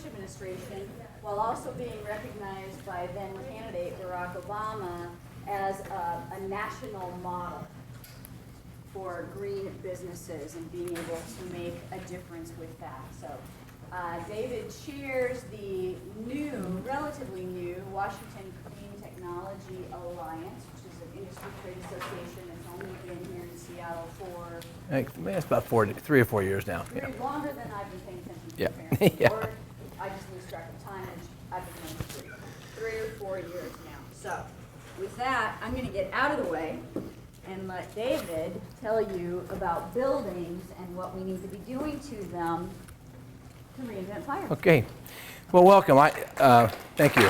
administration, while also being recognized by then candidate Barack Obama as a national model for green businesses and being able to make a difference with that. So David chairs the relatively new Washington Clean Technology Alliance, which is an industry trade association that's only been here in Seattle for... It's about 3 or 4 years now. Longer than I've been paying attention to, yeah. apparently. Yeah. Or I just lose track of time, and I've been paying 3 or 4 years now. So with that, I'm going to get out of the way and let David tell you about buildings and what we need to be doing to them to reinvent fire. Okay. Well, welcome. Thank you.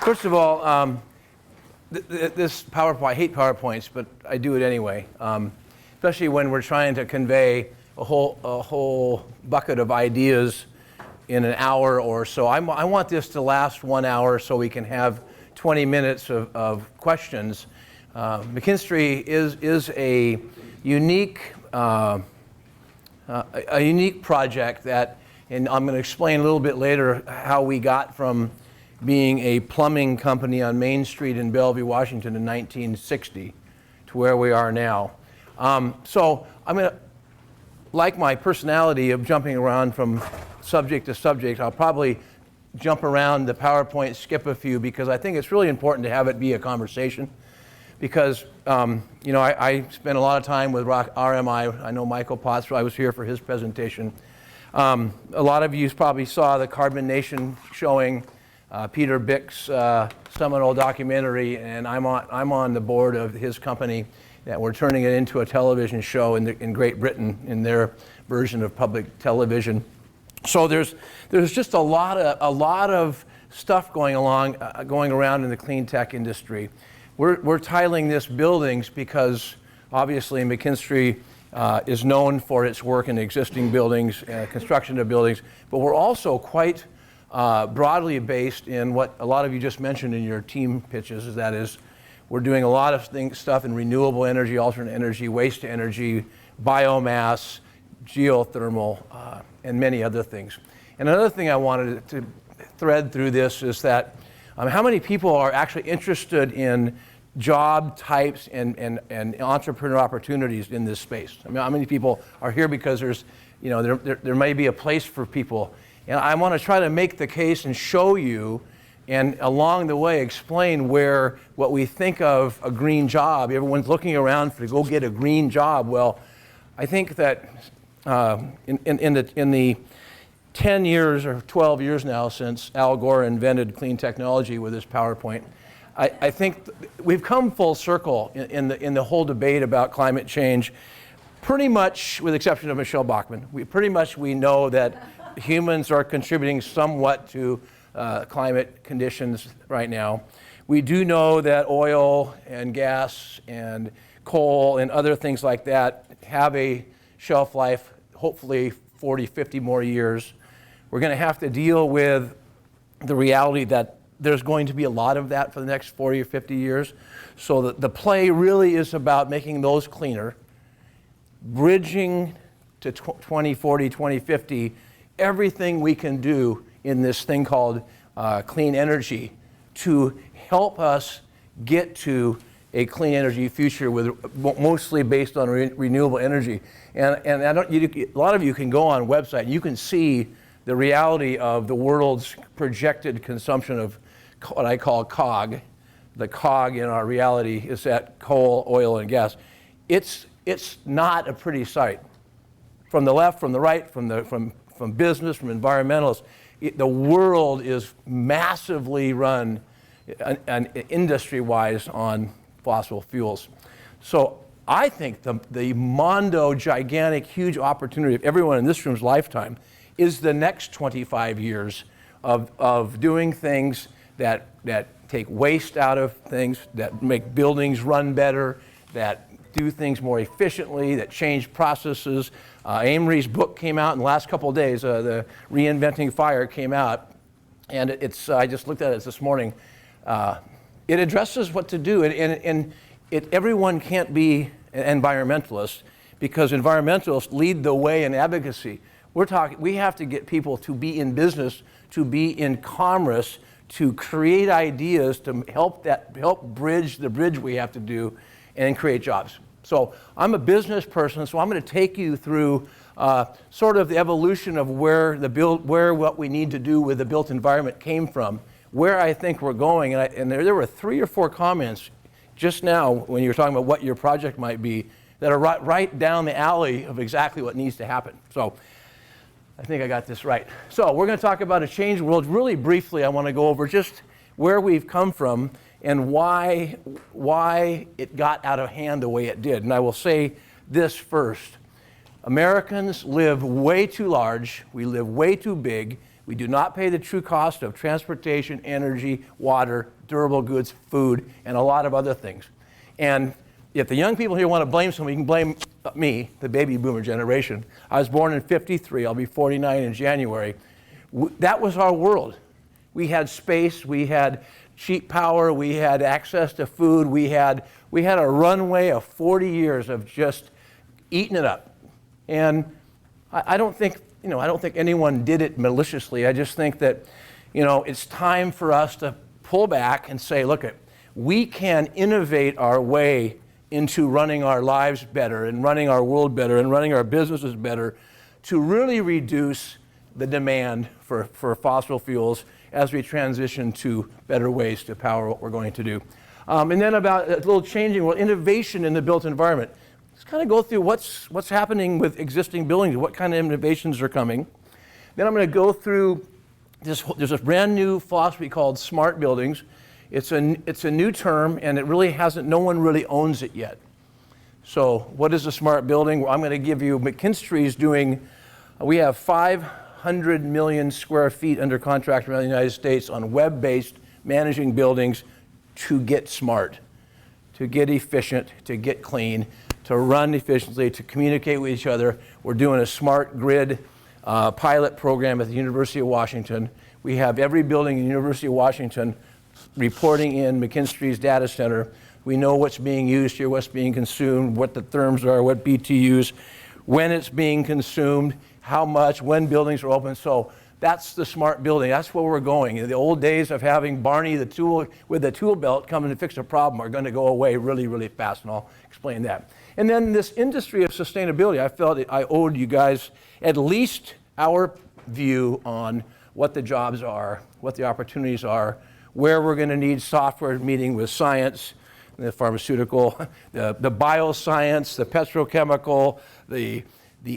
First of all, this PowerPoint, I hate PowerPoints, but I do it anyway, especially when we're trying to convey a whole bucket of ideas in an hour or so. I want this to last 1 hour so we can have 20 minutes of questions. McKinstry is a unique project that, and I'm going to explain a little bit later how we got from being a plumbing company on Main Street in Bellevue, Washington in 1960 to where we are now. So I'm going to, like my personality of jumping around from subject to subject, I'll probably jump around the PowerPoint, skip a few, because I think it's really important to have it be a conversation. Because, I spent a lot of time with RMI. I know Michael Potts, I was here for his presentation. A lot of you probably saw the Carbon Nation showing Peter Bick's seminal documentary, and I'm on the board of his company that we're turning it into a television show in Great Britain in their version of public television. So there's just a lot of stuff going around in the clean tech industry. We're titling this buildings because obviously McKinstry is known for its work in existing buildings, construction of buildings, but we're also quite broadly based in what a lot of you just mentioned in your team pitches. That is, we're doing a lot of stuff in renewable energy, alternate energy, waste to energy, biomass, geothermal, and many other things. And another thing I wanted to thread through this is that how many people are actually interested in job types and entrepreneur opportunities in this space? I mean, how many people are here because there may be a place for people? And I want to try to make the case and show you, and along the way explain where what we think of a green job, everyone's looking around to go get a green job. Well, I think that in the 10 years or 12 years now since Al Gore invented clean technology with his PowerPoint, I think we've come full circle in the whole debate about climate change, pretty much with the exception of Michelle Bachmann. We know that humans are contributing somewhat to climate conditions right now. We do know that oil and gas and coal and other things like that have a shelf life, hopefully 40, 50 more years. We're going to have to deal with the reality that there's going to be a lot of that for the next 40 or 50 years. So the play really is about making those cleaner, bridging to 2040, 2050, everything we can do in this thing called clean energy to help us get to a clean energy future with mostly based on renewable energy. And a lot of you can go on a website and you can see the reality of the world's projected consumption of what I call COG. The COG in our reality is that coal, oil, and gas. It's not a pretty sight. From the left, from the right, from business, from environmentalists, the world is massively run industry-wise on fossil fuels. So I think the mondo, gigantic, huge opportunity of everyone in this room's lifetime is the next 25 years of doing things that take waste out of things, that make buildings run better, that do things more efficiently, that change processes. Amory's book came out in the last couple of days. The Reinventing Fire came out, and I just looked at it this morning. It addresses what to do, and everyone can't be an environmentalist, because environmentalists lead the way in advocacy. We have to get people to be in business, to be in commerce, to create ideas to help bridge the bridge we have to do and create jobs. So I'm a business person, so I'm going to take you through sort of the evolution of where what we need to do with the built environment came from, where I think we're going, and there were 3 or 4 comments just now when you were talking about what your project might be that are right down the alley of exactly what needs to happen. So I think I got this right. So we're going to talk about a changed world. Really briefly, I want to go over just where we've come from and why it got out of hand the way it did. And I will say this first. Americans live way too large. We live way too big. We do not pay the true cost of transportation, energy, water, durable goods, food, and a lot of other things. And if the young people here want to blame someone, you can blame me, the baby boomer generation. I was born in '53. I'll be 49 in January. That was our world. We had space. We had cheap power. We had access to food. We had a runway of 40 years of just eating it up. And I don't think anyone did it maliciously. I just think that, it's time for us to pull back and say, look, we can innovate our way into running our lives better and running our world better and running our businesses better to really reduce the demand for fossil fuels as we transition to better ways to power what we're going to do. And then about a little changing, innovation in the built environment. Let's kind of go through what's happening with existing buildings, what kind of innovations are coming. Then I'm going to go through there's a brand new philosophy called smart buildings. It's a new term, and no one really owns it yet. So what is a smart building? Well, I'm going to give you, McKinstry's we have 500 million square feet under contract around the United States on web-based managing buildings to get smart, to get efficient, to get clean, to run efficiently, to communicate with each other. We're doing a smart grid pilot program at the University of Washington. We have every building in the University of Washington reporting in McKinstry's data center. We know what's being used here, what's being consumed, what the therms are, what BTUs, when it's being consumed, how much, when buildings are open. So that's the smart building. That's where we're going. In the old days of having Barney with the tool belt come in and fix a problem are going to go away really, really fast, and I'll explain that. And then this industry of sustainability, I felt I owed you guys at least our view on what the jobs are, what the opportunities are, where we're going to need software meeting with science, the pharmaceutical, the bioscience, the petrochemical, the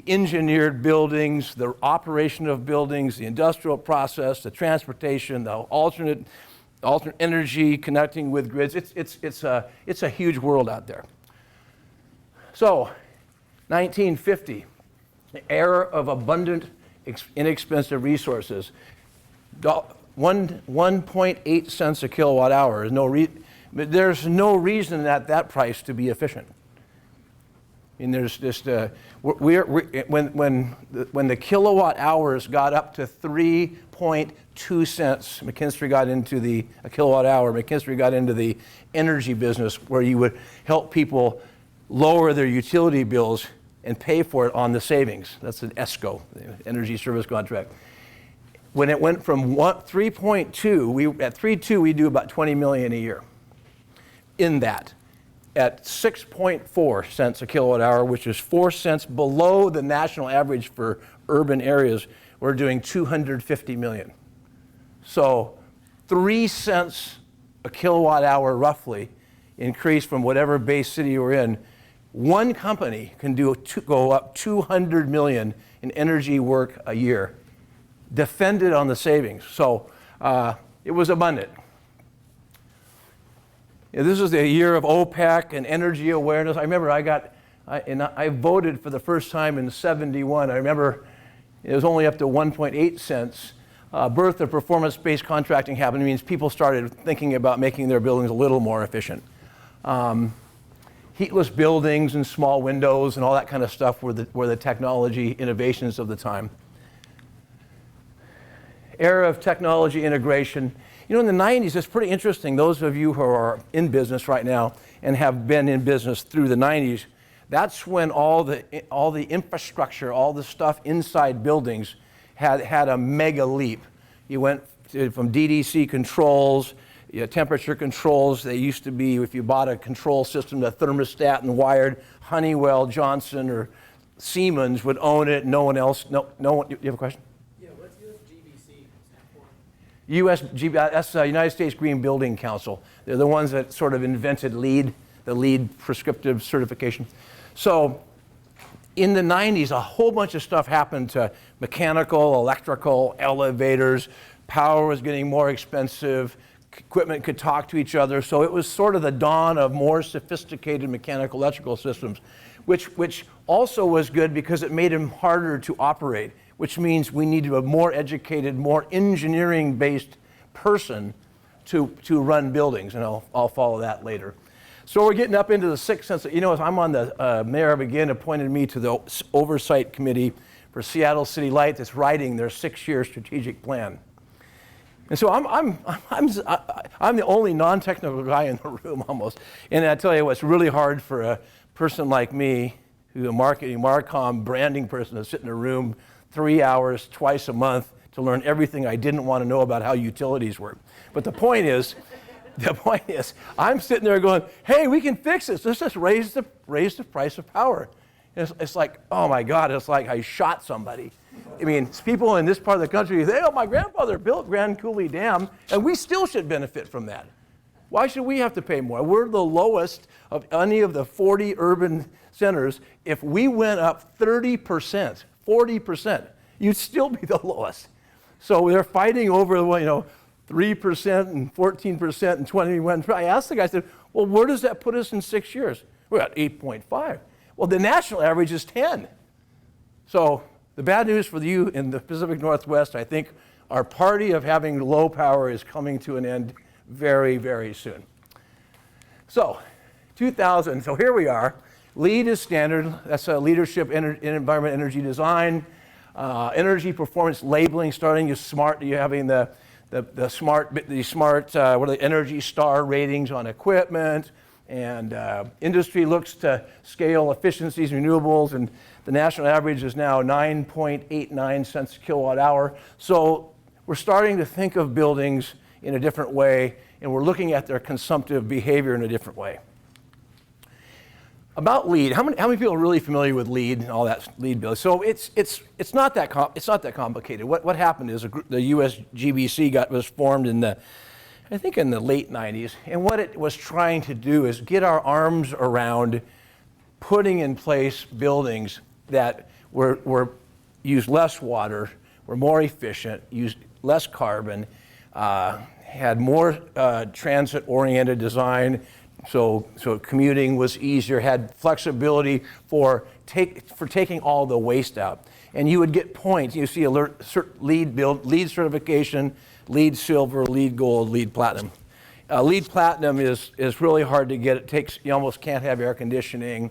engineered buildings, the operation of buildings, the industrial process, the transportation, the alternate energy connecting with grids. It's a huge world out there. So, 1950, the era of abundant, inexpensive resources. 1.8 cents a kilowatt hour. There's no reason at that price to be efficient. I mean, there's just when the kilowatt hours got up to 3.2 cents, McKinstry got into a kilowatt hour. McKinstry got into the energy business where you would help people lower their utility bills and pay for it on the savings. That's an ESCO, the Energy Service Contract. When it went from 3.2, at 3.2 we do about 20 million a year. In that, at 6.4 cents a kilowatt hour, which is 4 cents below the national average for urban areas, we're doing 250 million. So 3 cents a kilowatt hour roughly increase from whatever base city you're in. One company can go up 200 million in energy work a year, defended on the savings. So it was abundant. This is the year of OPEC and energy awareness. I remember I voted for the first time in '71. I remember it was only up to 1.8 cents. Birth of performance-based contracting happened. It means people started thinking about making their buildings a little more efficient. Heatless buildings and small windows and all that kind of stuff were the technology innovations of the time. Era of technology integration. In the 90s, it's pretty interesting. Those of you who are in business right now and have been in business through the 90s, That's when all the infrastructure, all the stuff inside buildings had a mega leap. You went from DDC controls, temperature controls. They used to be, if you bought a control system, the thermostat and wired, Honeywell, Johnson, or Siemens would own it. No one else. No one. You have a question? Yeah, what's USGBC stand for? That's the United States Green Building Council. They're the ones that sort of invented the LEED prescriptive certification. So in the 90s, a whole bunch of stuff happened to mechanical, electrical, elevators. Power was getting more expensive. Equipment could talk to each other. So it was sort of the dawn of more sophisticated mechanical electrical systems, which also was good because it made them harder to operate, which means we needed a more educated, more engineering-based person to run buildings, and I'll follow that later. So we're getting up into the sixth sense. I'm on the Mayor McGinn appointed me to the Oversight Committee for Seattle City Light that's writing their 6-year strategic plan. And so I'm the only non-technical guy in the room almost. And I tell you what's really hard for a person like me, who's a marcom, branding person, to sit in a room 3 hours twice a month to learn everything I didn't want to know about how utilities work. But the point is, I'm sitting there going, hey, we can fix this. Let's just raise the price of power. It's like, oh my God, it's like I shot somebody. I mean, people in this part of the country say, oh, my grandfather built Grand Coulee Dam, and we still should benefit from that. Why should we have to pay more? We're the lowest of any of the 40 urban centers. If we went up 30%, 40%, you'd still be the lowest. So they're fighting over, 3% and 14% and 21%. I asked the guy, I said, well, where does that put us in 6 years? We're at 8.5. Well, the national average is 10. So the bad news for you in the Pacific Northwest, I think our party of having low power is coming to an end very, very soon. So 2000, so here we are. LEED is standard. That's a leadership in environment energy design. Energy performance labeling, starting you smart, you're having the smart Energy Star ratings on equipment, and industry looks to scale efficiencies, renewables, and the national average is now 9.89 cents a kilowatt hour. So we're starting to think of buildings in a different way, and we're looking at their consumptive behavior in a different way. About LEED, how many people are really familiar with LEED and all that LEED bill? So it's not that complicated. What happened is the USGBC was formed in the late 90s, and what it was trying to do is get our arms around putting in place buildings that use less water, were more efficient, used less carbon, had more transit-oriented design. So commuting was easier, had flexibility for taking all the waste out. And you would get points. You see LEED certification, LEED silver, LEED gold, LEED platinum. LEED platinum is really hard to get. You almost can't have air conditioning.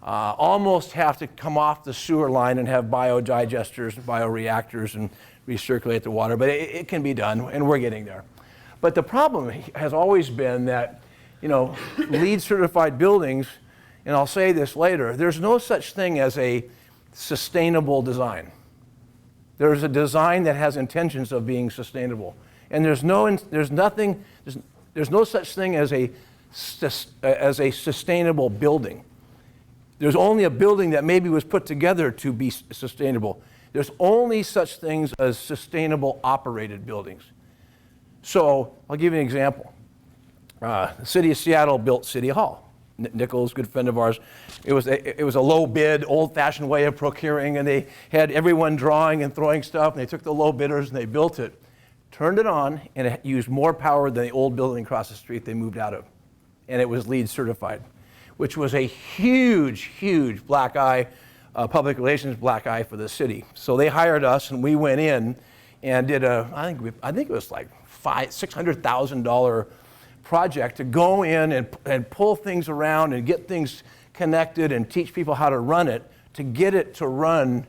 Almost have to come off the sewer line and have biodigesters, bioreactors, and recirculate the water. But it can be done, and we're getting there. But the problem has always been that LEED certified buildings, and I'll say this later, there's no such thing as a sustainable design. There's a design that has intentions of being sustainable. And there's no such thing as a sustainable building. There's only a building that maybe was put together to be sustainable. There's only such things as sustainable operated buildings. So I'll give you an example. The city of Seattle built City Hall. Nichols, good friend of ours. It was a low bid, old-fashioned way of procuring, and they had everyone drawing and throwing stuff, and they took the low bidders and they built it, turned it on, and it used more power than the old building across the street they moved out of. And it was LEED certified, which was a huge, huge black eye, public relations black eye for the city. So they hired us, and we went in and did I think it was like $600,000 project to go in and pull things around and get things connected and teach people how to run it, to get it to run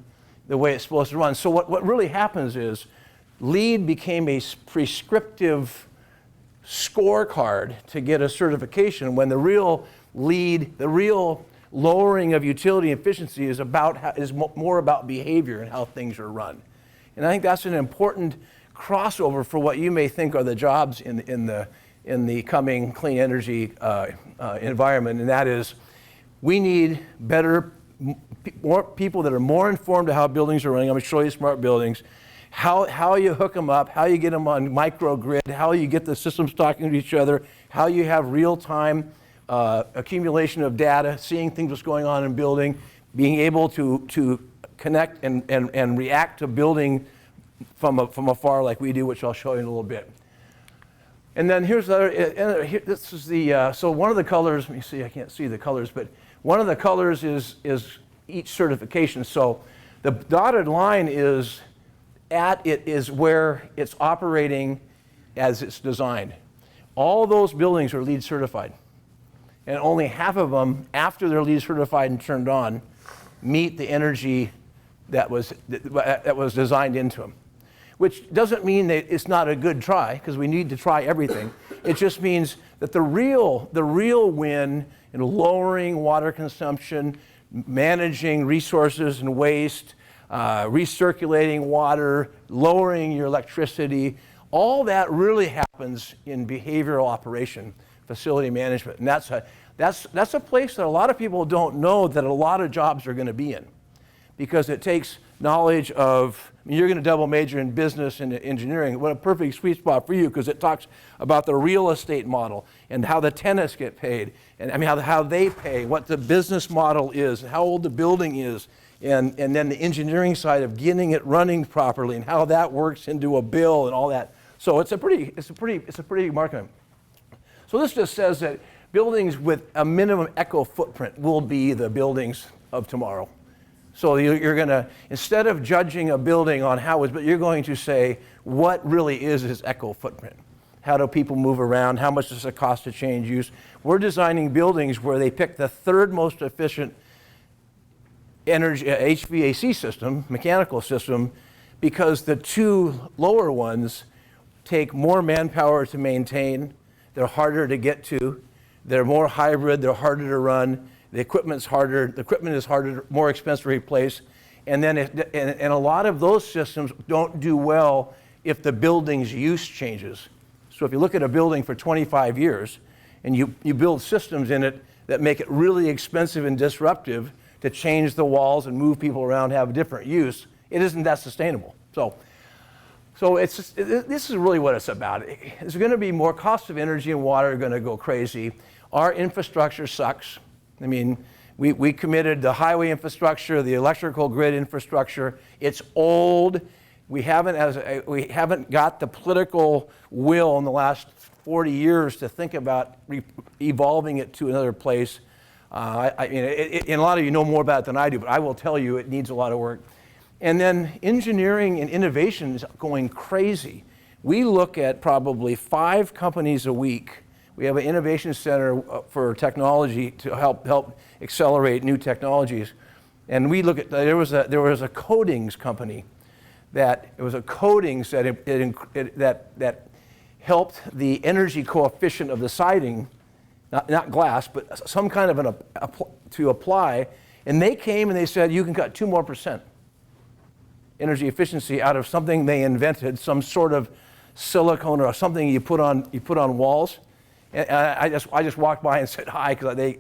the way it's supposed to run. So what really happens is LEED became a prescriptive scorecard to get a certification, when the real LEED, the real lowering of utility efficiency is more about behavior and how things are run. And I think that's an important crossover for what you may think are the jobs in the coming clean energy environment, and that is we need more people that are more informed of how buildings are running. I'm going to show you smart buildings, how you hook them up, how you get them on microgrid, how you get the systems talking to each other, how you have real-time accumulation of data, seeing things that's going on in building, being able to connect and react to building from afar like we do, which I'll show you in a little bit. And then here's the other, this is the, so one of the colors, let me see, I can't see the colors, but one of the colors is each certification. So the dotted line is where it's operating as it's designed. All those buildings are LEED certified. And only half of them, after they're LEED certified and turned on, meet the energy that was designed into them. Which doesn't mean that it's not a good try, because we need to try everything. It just means that the real win in lowering water consumption, managing resources and waste, recirculating water, lowering your electricity, all that really happens in behavioral operation, facility management. And that's a place that a lot of people don't know that a lot of jobs are going to be in, because it takes knowledge of, I mean, you're going to double major in business and engineering. What a perfect sweet spot for you, because it talks about the real estate model and how the tenants get paid, and I mean how they pay, what the business model is, and how old the building is, and then the engineering side of getting it running properly and how that works into a bill and all that. So it's a pretty market. So this just says that buildings with a minimum eco footprint will be the buildings of tomorrow. So you're going to, instead of judging a building on how it's, but you're going to say, what really is its eco footprint? How do people move around? How much does it cost to change use? We're designing buildings where they pick the third most efficient energy HVAC system, mechanical system, because the two lower ones take more manpower to maintain, they're harder to get to, they're more hybrid, they're harder to run. The equipment is harder, more expensive to replace, and then and a lot of those systems don't do well if the building's use changes. So if you look at a building for 25 years and you build systems in it that make it really expensive and disruptive to change the walls and move people around, have a different use, it isn't that sustainable. So this is really what it's about. There's going to be more costs of energy and water are going to go crazy. Our infrastructure sucks. I mean, we committed the highway infrastructure, the electrical grid infrastructure. It's old. We haven't got the political will in the last 40 years to think about evolving it to another place. And a lot of you know more about it than I do, but I will tell you it needs a lot of work. And then engineering and innovation is going crazy. We look at probably 5 companies a week. We have an innovation center for technology to help accelerate new technologies. And we look at, there was a coatings company that helped the energy coefficient of the siding, not glass, but some kind of to apply. And they came and they said, you can cut 2% more energy efficiency out of something they invented, some sort of silicone or something you put on walls. And I just walked by and said hi, because they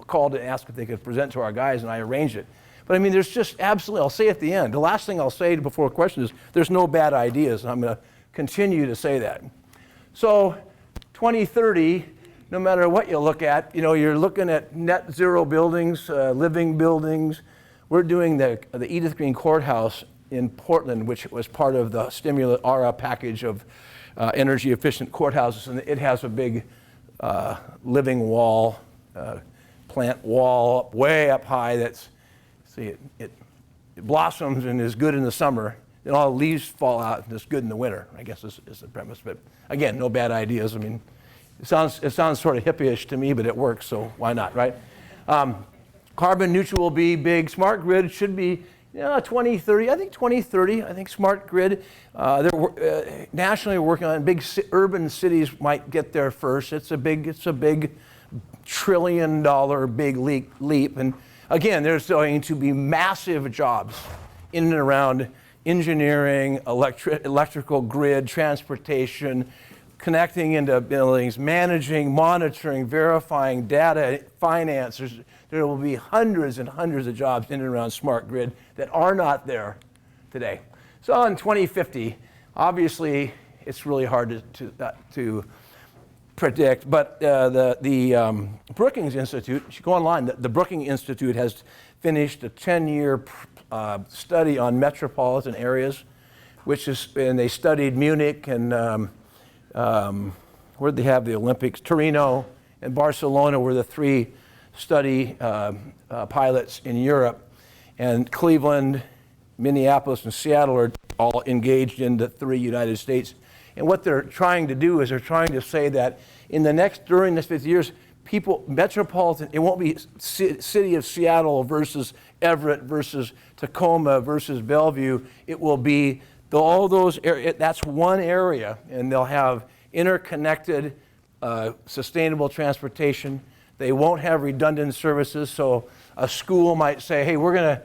called and asked if they could present to our guys, and I arranged it. But I mean, there's just absolutely, I'll say at the end, the last thing I'll say before a question is, there's no bad ideas, and I'm going to continue to say that. So 2030, no matter what you look at, you're looking at net zero buildings, living buildings. We're doing the Edith Green Courthouse in Portland, which was part of the stimulus ARA package of energy efficient courthouses, and it has a big living wall, plant wall way up high that's, it blossoms and is good in the summer, and all the leaves fall out and it's good in the winter, I guess is the premise. But again, no bad ideas. I mean, it sounds sort of hippie-ish to me, but it works, so why not, right? Carbon neutral will be big. Smart grid should be 2030. I think 2030. I think smart grid. They're nationally working on big urban cities might get there first. It's a big $1 trillion big leap, and again, there's going to be massive jobs in and around engineering, electrical grid, transportation, connecting into buildings, managing, monitoring, verifying data, finance. There will be hundreds and hundreds of jobs in and around smart grid that are not there today. So in 2050, obviously, it's really hard to predict, but the Brookings Institute, you should go online, the Brookings Institute has finished a 10-year study on metropolitan areas, and they studied Munich and where did they have the Olympics? Torino and Barcelona were the three study pilots in Europe, and Cleveland, Minneapolis, and Seattle are all engaged in the three United States. And what they're trying to do is they're trying to say that during this 50 years, metropolitan, it won't be city of Seattle versus Everett versus Tacoma versus Bellevue. It will be all those areas. That's one area, and they'll have interconnected, sustainable transportation. They won't have redundant services. So a school might say, "Hey, we're gonna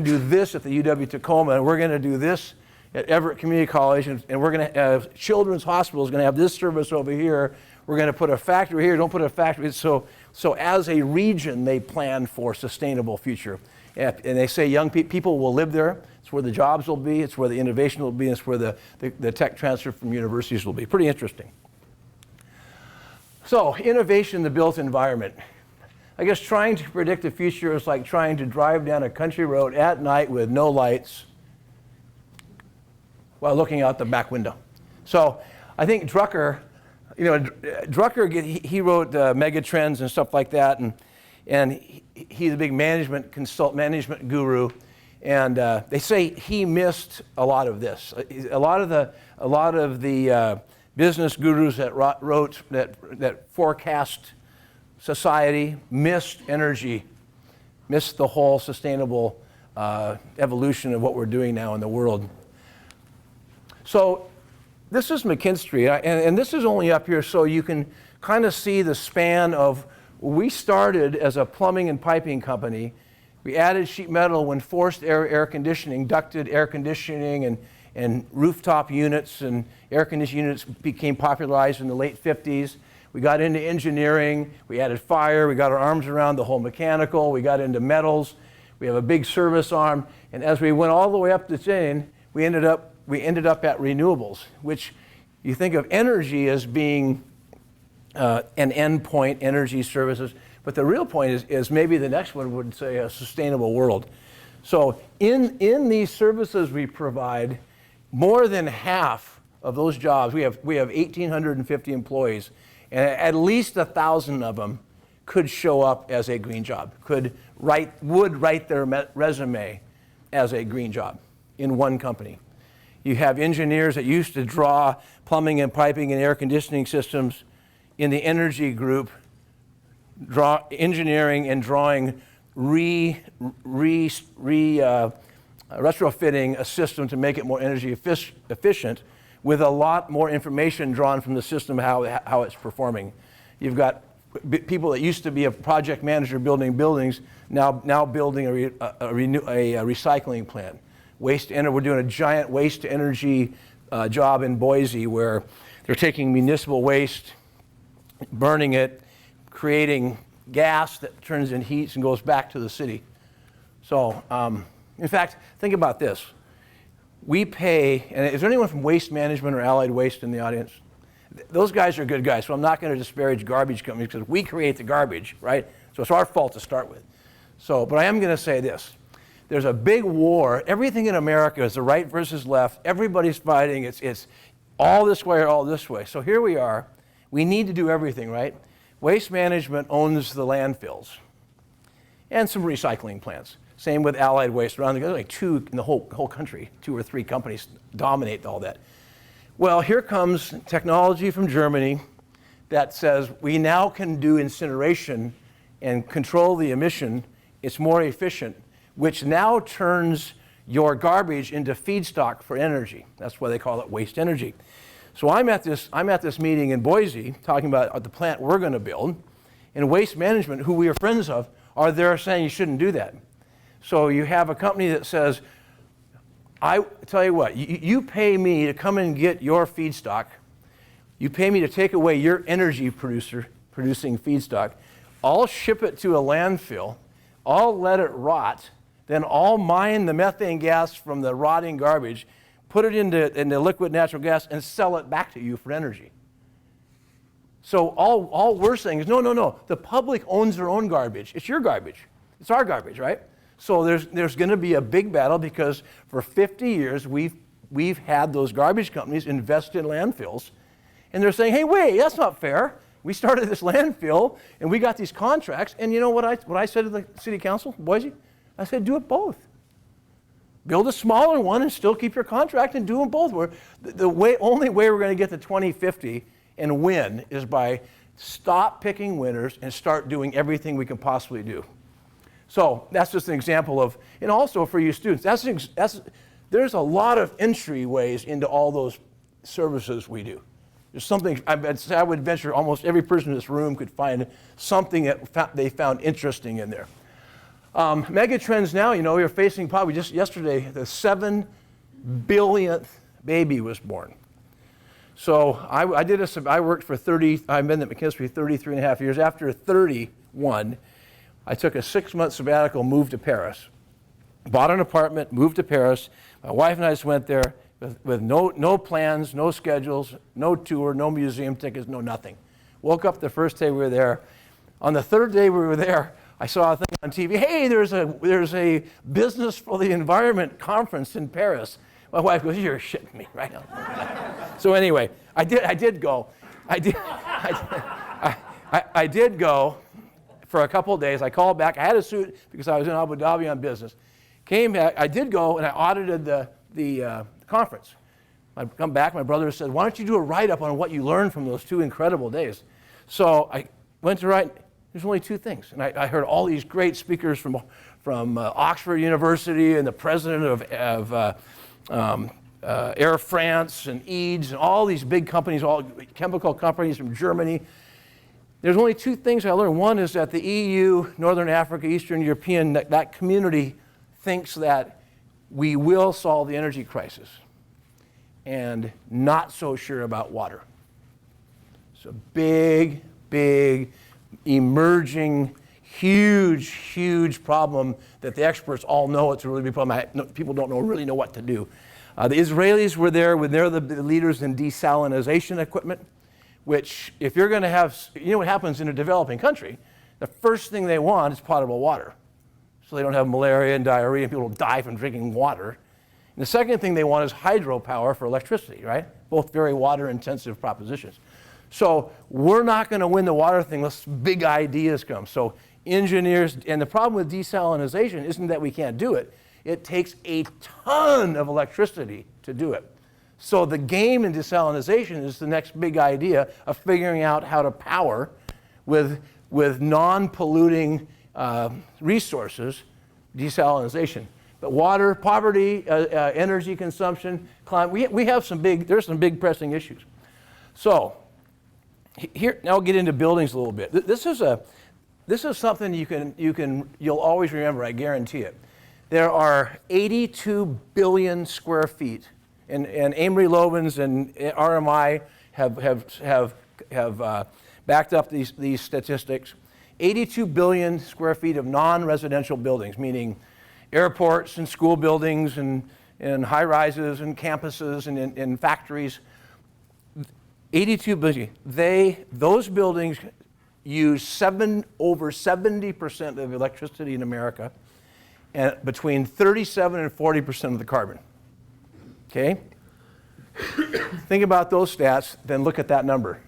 do this at the UW Tacoma, and we're gonna do this at Everett Community College, and we're gonna have Children's Hospital is gonna have this service over here. We're gonna put a factory here. Don't put a factory." So as a region, they plan for sustainable future, and they say young people will live there. It's where the jobs will be. It's where the innovation will be. It's where the tech transfer from universities will be. Pretty interesting. So innovation in the built environment. I guess trying to predict the future is like trying to drive down a country road at night with no lights while looking out the back window. So I think Drucker, he wrote Megatrends and stuff like that, and he's a big management guru, and they say he missed a lot of this. A lot of the business gurus that forecast society missed energy, missed the whole sustainable evolution of what we're doing now in the world. So this is McKinstry, and this is only up here so you can kind of see the span of, we started as a plumbing and piping company. We added sheet metal when forced air conditioning, ducted air conditioning and rooftop units and air conditioning units became popularized in the late 50s. We got into engineering, we added fire, we got our arms around the whole mechanical, we got into metals, we have a big service arm, and as we went all the way up the chain, we ended up at renewables, which you think of energy as being an endpoint, energy services, but the real point is maybe the next one would say a sustainable world. So in these services we provide, more than half of those jobs, we have 1,850 employees, and at least 1,000 of them could show up as a green job, would write their resume as a green job in one company. You have engineers that used to draw plumbing and piping and air conditioning systems in the energy group, engineering and drawing retrofitting a system to make it more energy efficient with a lot more information drawn from the system how it's performing. You've got people that used to be a project manager building buildings now building a recycling plant. We're doing a giant waste to energy job in Boise where they're taking municipal waste, burning it, creating gas that turns in heat and goes back to the city. So, in fact, think about this. We pay, and is there anyone from Waste Management or Allied Waste in the audience? Those guys are good guys, so I'm not going to disparage garbage companies because we create the garbage, right? So it's our fault to start with. So, but I am going to say this. There's a big war. Everything in America is the right versus left. Everybody's fighting. It's all this way or all this way. So here we are. We need to do everything, right? Waste Management owns the landfills and some recycling plants. Same with Allied Waste. There's like two in the whole country. 2 or 3 companies dominate all that. Well, here comes technology from Germany that says we now can do incineration and control the emission. It's more efficient, which now turns your garbage into feedstock for energy. That's why they call it waste energy. So I'm at this meeting in Boise talking about the plant we're going to build, and Waste Management, who we are friends of, are there saying you shouldn't do that. So you have a company that says, I tell you what, you pay me to come and get your feedstock. You pay me to take away your energy producing feedstock. I'll ship it to a landfill. I'll let it rot. Then I'll mine the methane gas from the rotting garbage, put it into liquid natural gas, and sell it back to you for energy. So all we're saying is, no. The public owns their own garbage. It's your garbage. It's our garbage, right? So there's going to be a big battle because for 50 years we've had those garbage companies invest in landfills, and they're saying, hey, wait, that's not fair. We started this landfill and we got these contracts, and you know what I said to the city council, Boise? I said, do it both. Build a smaller one and still keep your contract and do them both. Only way we're going to get to 2050 and win is by stop picking winners and start doing everything we can possibly do. So that's just an example of, and also for you students, there's a lot of entryways into all those services we do. There's something, I would venture almost every person in this room could find something that they found interesting in there. Megatrends now, you're facing probably just yesterday, the 7 billionth baby was born. So I worked for I've been at McKinstry 33 and a half years. After 31, I took a 6-month sabbatical, moved to Paris. Bought an apartment, moved to Paris. My wife and I just went there with no plans, no schedules, no tour, no museum tickets, no nothing. Woke up the first day we were there. On the third day we were there, I saw a thing on TV. Hey, there's a Business for the Environment conference in Paris. My wife goes, you're shitting me right now. So anyway, I did go. I did go for a couple of days. I called back. I had a suit because I was in Abu Dhabi on business. Came back. I did go and I audited the conference. I come back. My brother said, "Why don't you do a write-up on what you learned from those 2 incredible days?" So I went to write. There's only 2 things, and I heard all these great speakers from Oxford University and the president of Air France and EADS and all these big companies, all chemical companies from Germany. There's only 2 things I learned. One is that the EU, Northern Africa, Eastern European, that community thinks that we will solve the energy crisis and not so sure about water. It's a big, emerging, huge problem that the experts all know it's a really big problem. People don't really know what to do. The Israelis were there when they're the leaders in desalination equipment, which if you're going to have, what happens in a developing country, the first thing they want is potable water. So they don't have malaria and diarrhea and people don't die from drinking water. And the second thing they want is hydropower for electricity, right? Both very water intensive propositions. So we're not going to win the water thing unless big ideas come. So engineers, and the problem with desalination isn't that we can't do it. It takes a ton of electricity to do it. So the game in desalination is the next big idea of figuring out how to power with non-polluting resources, desalination. But water, poverty, energy consumption, climate, there's some big pressing issues. So here, now we'll get into buildings a little bit. This is something you'll always remember, I guarantee it. There are 82 billion square feet, and Amory Lovins and RMI have backed up these statistics. 82 billion square feet of non-residential buildings, meaning airports and school buildings and high-rises and campuses and factories. 82 billion. Those buildings use over 70% of electricity in America, and between 37 and 40% of the carbon. Okay? Think about those stats, then look at that number.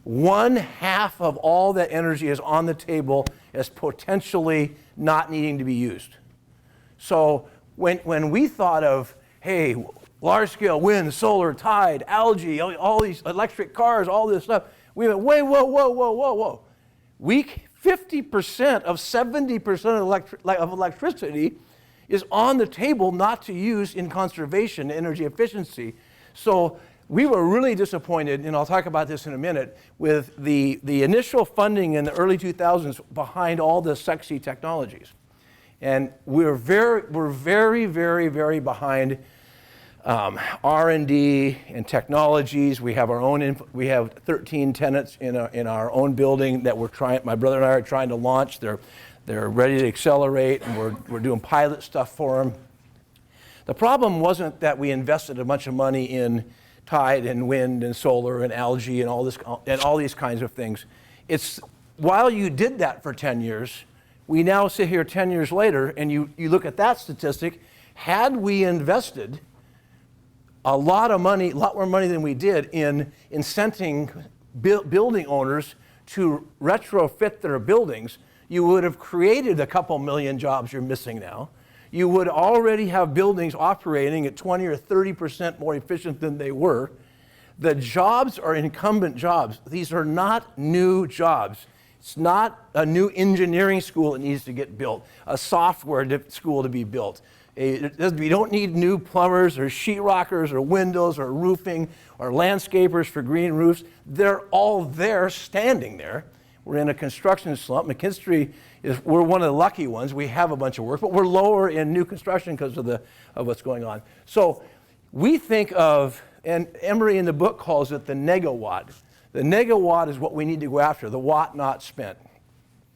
1/2 of all that energy is on the table as potentially not needing to be used. So when we thought of, hey, large-scale wind, solar, tide, algae, all these electric cars, all this stuff, we went, wait, whoa. 50% of 70% of electricity is on the table not to use in conservation, energy efficiency. So we were really disappointed, and I'll talk about this in a minute, with the initial funding in the early 2000s behind all the sexy technologies. And we're very, very, very behind R&D and technologies. We have our own, we have 13 tenants in our own building that my brother and I are trying to launch. They're ready to accelerate, and we're doing pilot stuff for them. The problem wasn't that we invested a bunch of money in tide and wind and solar and algae and all these kinds of things. It's while you did that for 10 years, we now sit here 10 years later, and you look at that statistic. Had we invested a lot more money than we did in incenting building owners to retrofit their buildings, you would have created a couple million jobs you're missing now. You would already have buildings operating at 20 or 30% more efficient than they were. The jobs are incumbent jobs. These are not new jobs. It's not a new engineering school that needs to get built, a software school to be built. We don't need new plumbers or sheetrockers or windows or roofing or landscapers for green roofs. They're all there, standing there. We're in a construction slump. McKinstry we're one of the lucky ones. We have a bunch of work, but we're lower in new construction because of what's going on. So we think of, and Emery in the book calls it the negawatt. The negawatt is what we need to go after, the watt not spent.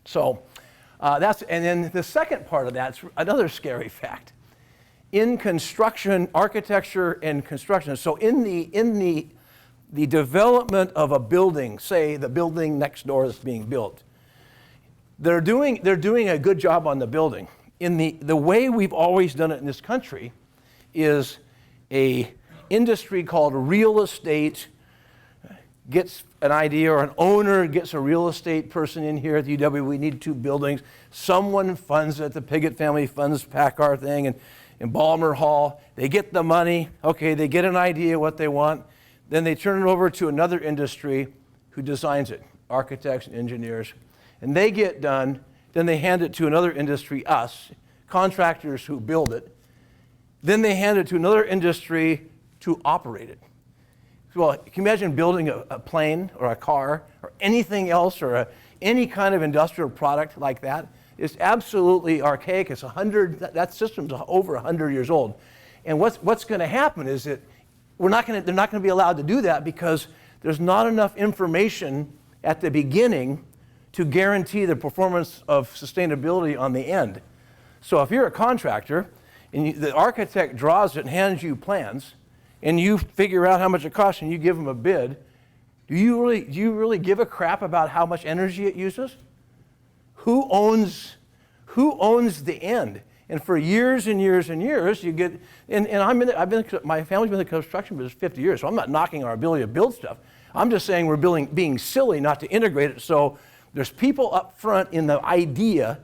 So and then the second part of that's another scary fact. In construction, architecture and construction, so in the development of a building, say the building next door that's being built, they're doing a good job on the building. In the way we've always done it in this country is a industry called real estate gets an idea, or an owner gets a real estate person in here at the UW, we need 2 buildings. Someone funds it, the Piggott family funds Packard thing, and in Balmer Hall, they get the money, okay, they get an idea what they want, then they turn it over to another industry who designs it, architects and engineers, and they get done, then they hand it to another industry, us, contractors who build it, then they hand it to another industry to operate it. Well, can you imagine building a plane or a car or anything else, or any kind of industrial product like that? It's absolutely archaic. It's that system's over 100 years old. And what's going to happen is that they're not going to be allowed to do that because there's not enough information at the beginning to guarantee the performance of sustainability on the end. So if you're a contractor and the architect draws it and hands you plans, and you figure out how much it costs and you give them a bid, do you really give a crap about how much energy it uses? Who owns the end? And for years and years and years, you get, my family's been in the construction business 50 years, so I'm not knocking our ability to build stuff. I'm just saying we're being silly not to integrate it. So there's people up front in the idea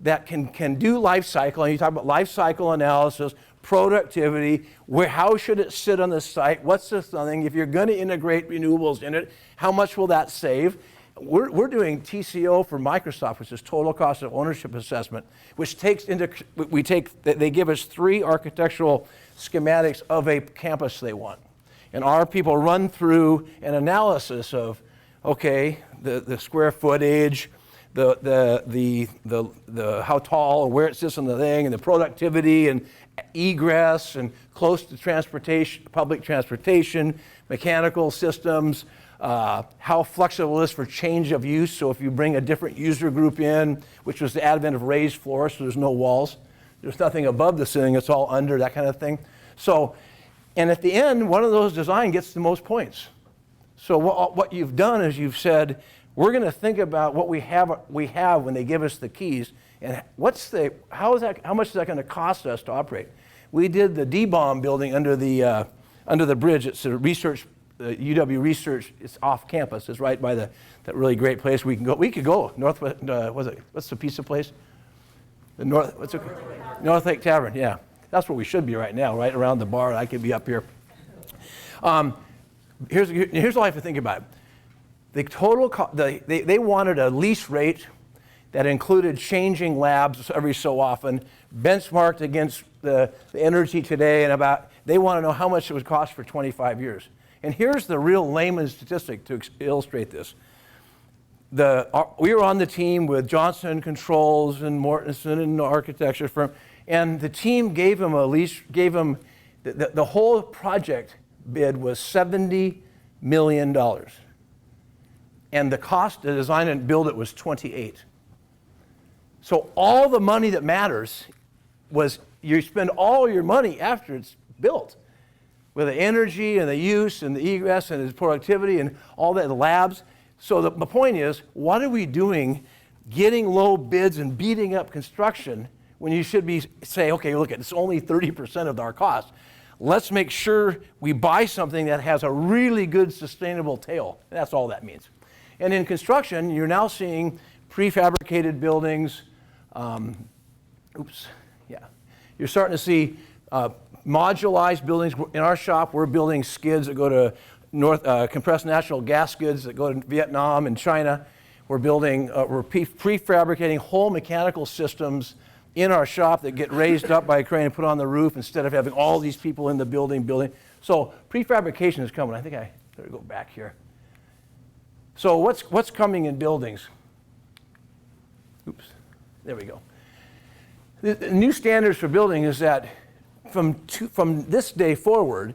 that can do life cycle, and you talk about life cycle analysis, productivity, how should it sit on the site, what's this thing, if you're going to integrate renewables in it, how much will that save? We're doing TCO for Microsoft, which is total cost of ownership assessment, which they give us 3 architectural schematics of a campus they want. And our people run through an analysis of, okay, the square footage, the how tall or where it sits on the thing, and the productivity and egress and close to transportation, public transportation, mechanical systems, how flexible it is for change of use. So if you bring a different user group in, which was the advent of raised floors, so there's no walls, there's nothing above the ceiling, it's all under, that kind of thing. So, and at the end, one of those design gets the most points. So what you've done is you've said, we're going to think about what we have when they give us the keys, and how much is that going to cost us to operate? We did the D-bomb building under the bridge. It's a research, UW Research. It's off campus. It's right by that really great place we can go. We could go Northwest. What's the pizza place? North Lake Tavern. Yeah, that's where we should be right now, right around the bar. I could be up here. Here's all I have to think about. The total they wanted a lease rate that included changing labs every so often, benchmarked against the energy today, and they want to know how much it would cost for 25 years. And here's the real layman's statistic to illustrate this. We were on the team with Johnson Controls and Mortensen and the architecture firm, and the team gave him the whole project bid was $70 million. And the cost to design and build it was 28. So all the money that matters was you spend all your money after it's built, with the energy and the use and the egress and the productivity and all that, the labs. So the point is, what are we doing getting low bids and beating up construction when you should be say, okay, look, it's only 30% of our cost. Let's make sure we buy something that has a really good sustainable tail. That's all that means. And in construction, you're now seeing prefabricated buildings. You're starting to see modularized buildings. In our shop, we're building skids that go to compressed natural gas skids that go to Vietnam and China. We're prefabricating whole mechanical systems in our shop that get raised up by a crane and put on the roof instead of having all these people in the building. So prefabrication is coming. I think I better go back here. So what's coming in buildings? Oops, there we go. The new standards for building is that from this day forward,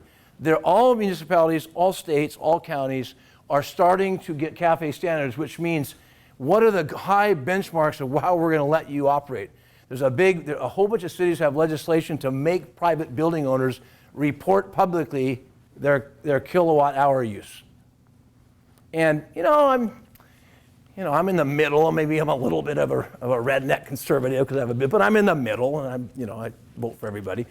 all municipalities, all states, all counties are starting to get CAFE standards, which means what are the high benchmarks of how we're going to let you operate. There's a whole bunch of cities have legislation to make private building owners report publicly their kilowatt hour use. And I'm in the middle. Maybe I'm a little bit of a redneck conservative because I have a bit, but I'm in the middle, and I vote for everybody.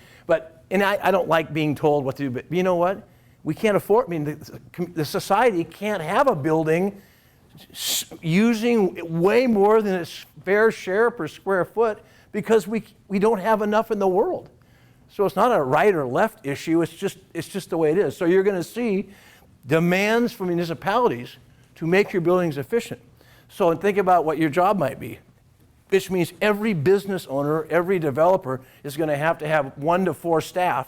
And I don't like being told what to do. But you know what? We can't afford. I mean, the society can't have a building using way more than its fair share per square foot because we don't have enough in the world. So it's not a right or left issue. It's just the way it is. So you're going to see demands from municipalities to make your buildings efficient. So think about what your job might be, which means every business owner, every developer is going to have 1 to 4 staff,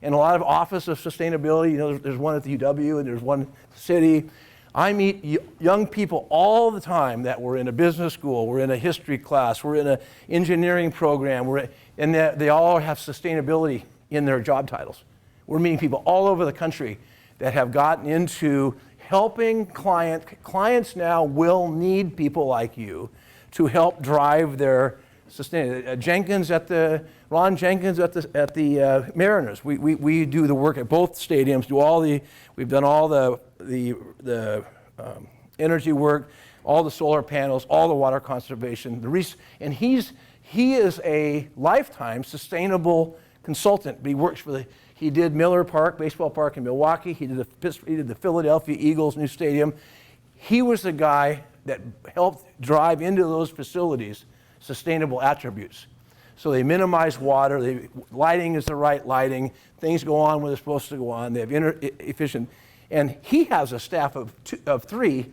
and a lot of Office of Sustainability. There's one at the UW and there's one at the city. I meet young people all the time that were in a business school, we're in a history class, we're in an engineering program, and they all have sustainability in their job titles. We're meeting people all over the country that have gotten into helping clients now will need people like you to help drive their sustainability. Ron Jenkins at the Mariners. We do the work at both stadiums. We've done all the energy work, all the solar panels, all the water conservation. And he is a lifetime sustainable consultant. He did Miller Park, baseball park in Milwaukee. He did the Philadelphia Eagles new stadium. He was the guy that helped drive into those facilities sustainable attributes. So they minimize water, lighting is the right lighting, things go on when they're supposed to go on, they have efficient, and he has a staff of 3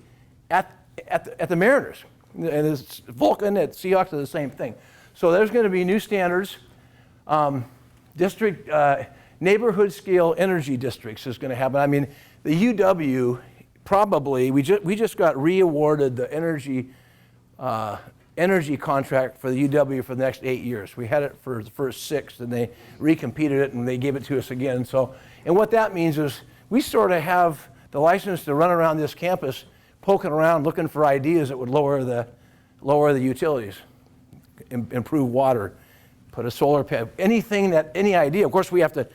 at the Mariners. And it's Vulcan at Seahawks are the same thing. So there's going to be new standards. Neighborhood scale energy districts is going to happen. I mean, the UW probably, we just got re-awarded the energy contract for the UW for the next 8 years. We had it for the first 6, and they recompeted it, and they gave it to us again. And what that means is we sort of have the license to run around this campus, poking around, looking for ideas that would lower the utilities, improve water, put a solar panel, any idea. Of course, we have to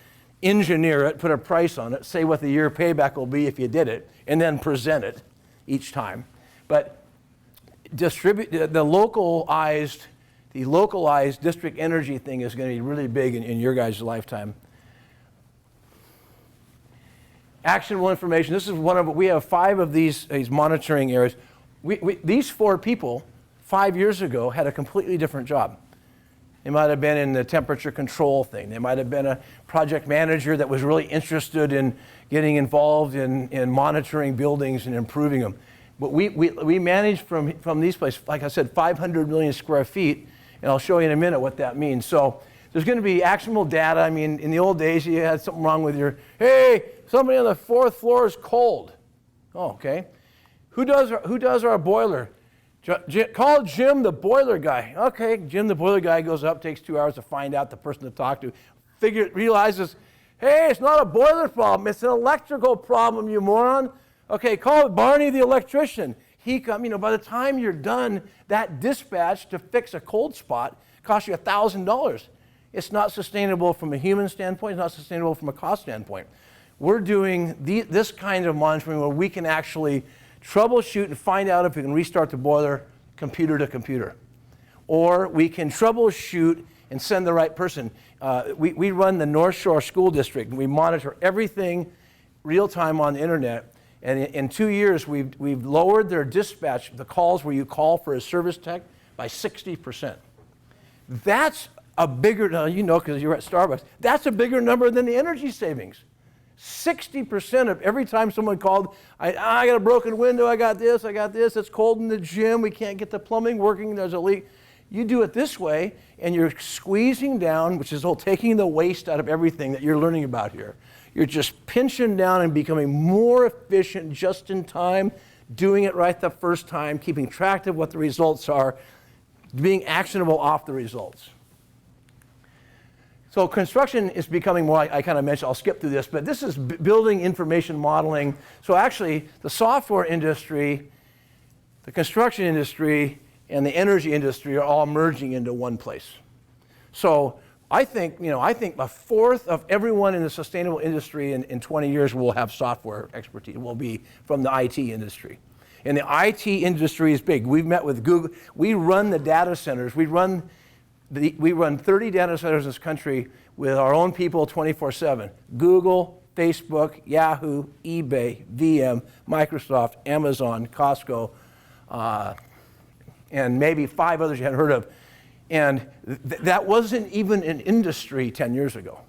engineer it, put a price on it, say what the year payback will be if you did it, and then present it each time. But the localized district energy thing is going to be really big in your guys' lifetime. Actionable information. This is we have 5 of these monitoring areas. These 4 people 5 years ago had a completely different job. They might have been in the temperature control thing. They might have been a project manager that was really interested in getting involved in monitoring buildings and improving them. But we manage from these places, like I said, 500 million square feet, and I'll show you in a minute what that means. So There's going to be actionable data. I mean, in the old days, you had something wrong with your, hey, somebody on the 4th floor is cold. Oh, okay. Who does our boiler? Call Jim, the boiler guy. Okay, Jim, the boiler guy, goes up, takes 2 hours to find out the person to talk to. Realizes, hey, it's not a boiler problem, it's an electrical problem, you moron. Okay, call Barney, the electrician. He come, by the time you're done, that dispatch to fix a cold spot costs you $1,000. It's not sustainable from a human standpoint, it's not sustainable from a cost standpoint. We're doing this kind of monitoring where we can actually troubleshoot and find out if we can restart the boiler computer to computer. Or we can troubleshoot and send the right person. We run the North Shore School District, and we monitor everything real time on the internet. And in 2 years, we've lowered their dispatch, the calls where you call for a service tech, by 60%. That's a bigger, because you're at Starbucks, that's a bigger number than the energy savings. 60% of every time someone called, I got a broken window, I got this, it's cold in the gym, we can't get the plumbing working, there's a leak. You do it this way, and you're squeezing down, which is taking the waste out of everything that you're learning about here. You're just pinching down and becoming more efficient just in time, doing it right the first time, keeping track of what the results are, being actionable off the results. So construction is becoming more, I kind of mentioned, I'll skip through this, but this is building information modeling. So actually, the software industry, the construction industry, and the energy industry are all merging into one place. So I think a fourth of everyone in the sustainable industry in 20 years will have software expertise, will be from the IT industry. And the IT industry is big. We've met with Google. We run the data centers. We run 30 data centers in this country with our own people 24/7. Google, Facebook, Yahoo, eBay, VM, Microsoft, Amazon, Costco, and maybe 5 others you hadn't heard of. And that wasn't even an industry 10 years ago.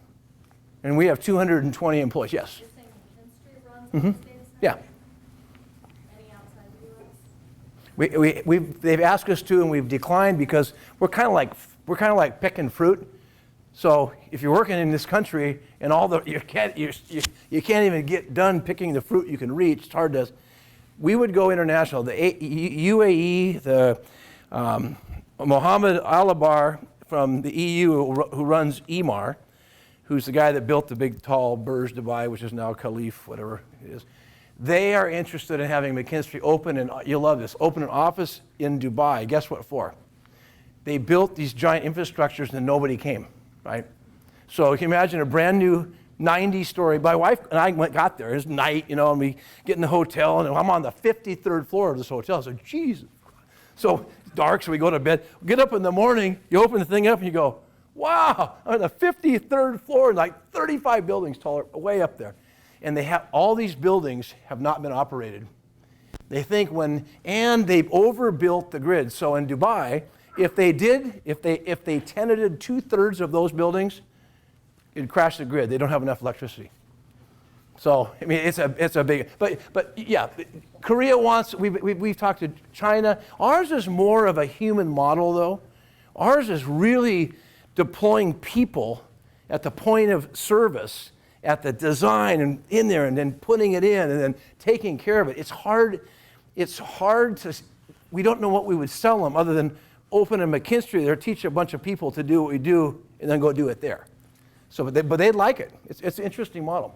And we have 220 employees. Yes? You're saying McKinstry runs these data centers? Yeah. Any outside the US? They've asked us to, and we've declined because we're kind of like picking fruit. So if you're working in this country and you can't even get done picking the fruit you can reach, it's hard to. We would go international. The UAE, the Mohammed Alabar from the EU who runs EMAR, who's the guy that built the big tall Burj Dubai, which is now Khalif, whatever it is. They are interested in having McKinstry open, and you'll love this, open an office in Dubai. Guess what for? They built these giant infrastructures and nobody came, right? So you can imagine a brand new 90-story, my wife and I got there, it's night, and we get in the hotel, and I'm on the 53rd floor of this hotel. So, Jesus. So dark, so we go to bed. Get up in the morning, you open the thing up, and you go, wow, I'm on the 53rd floor, like 35 buildings taller, way up there. And all these buildings have not been operated. They think and they've overbuilt the grid. So in Dubai, if they tenanted 2/3 of those buildings, it'd crash the grid. They don't have enough electricity. So I mean, it's a big. But yeah, Korea wants. We've talked to China. Ours is more of a human model, though. Ours is really deploying people at the point of service, at the design and in there, and then putting it in, and then taking care of it. It's hard. It's hard to. We don't know what we would sell them other than open a McKinstry there, teach a bunch of people to do what we do, and then go do it there. So, but they'd like it. It's an interesting model.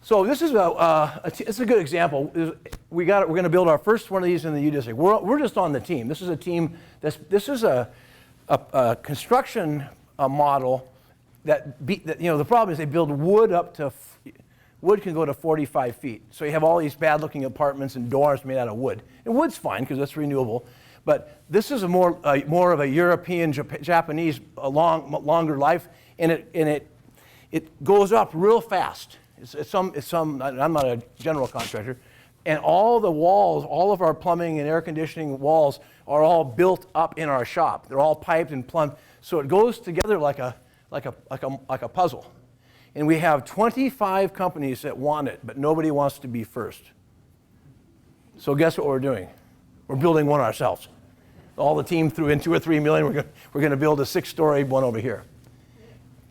So this is it's a good example. We're going to build our first one of these in the U District. We're just on the team. This is a team. This is a construction model that the problem is they build wood up to wood can go to 45 feet. So you have all these bad-looking apartments and doors made out of wood. And wood's fine because it's renewable. But this is more of a European, Japanese, longer life, and it goes up real fast. I'm not a general contractor, and all the walls, all of our plumbing and air conditioning walls are all built up in our shop. They're all piped and plumbed, so it goes together like a puzzle. And we have 25 companies that want it, but nobody wants to be first. So guess what we're doing? We're building one ourselves. all the team threw in $2 or $3 million. We're going to build a 6-story one over here.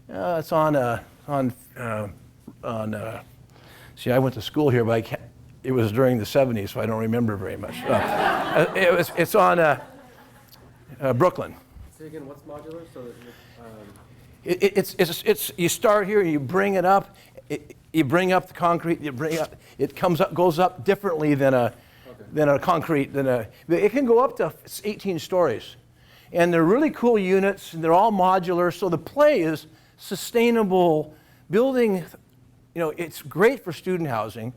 It's see, I went to school here, but it was during the 70s, so I don't remember very much. It's on Brooklyn. Say again, what's modular? So It's you start here, you bring it up, you bring up the concrete, it goes up differently than a concrete, it can go up to 18 stories. And they're really cool units, and they're all modular, so the play is sustainable building. It's great for student housing,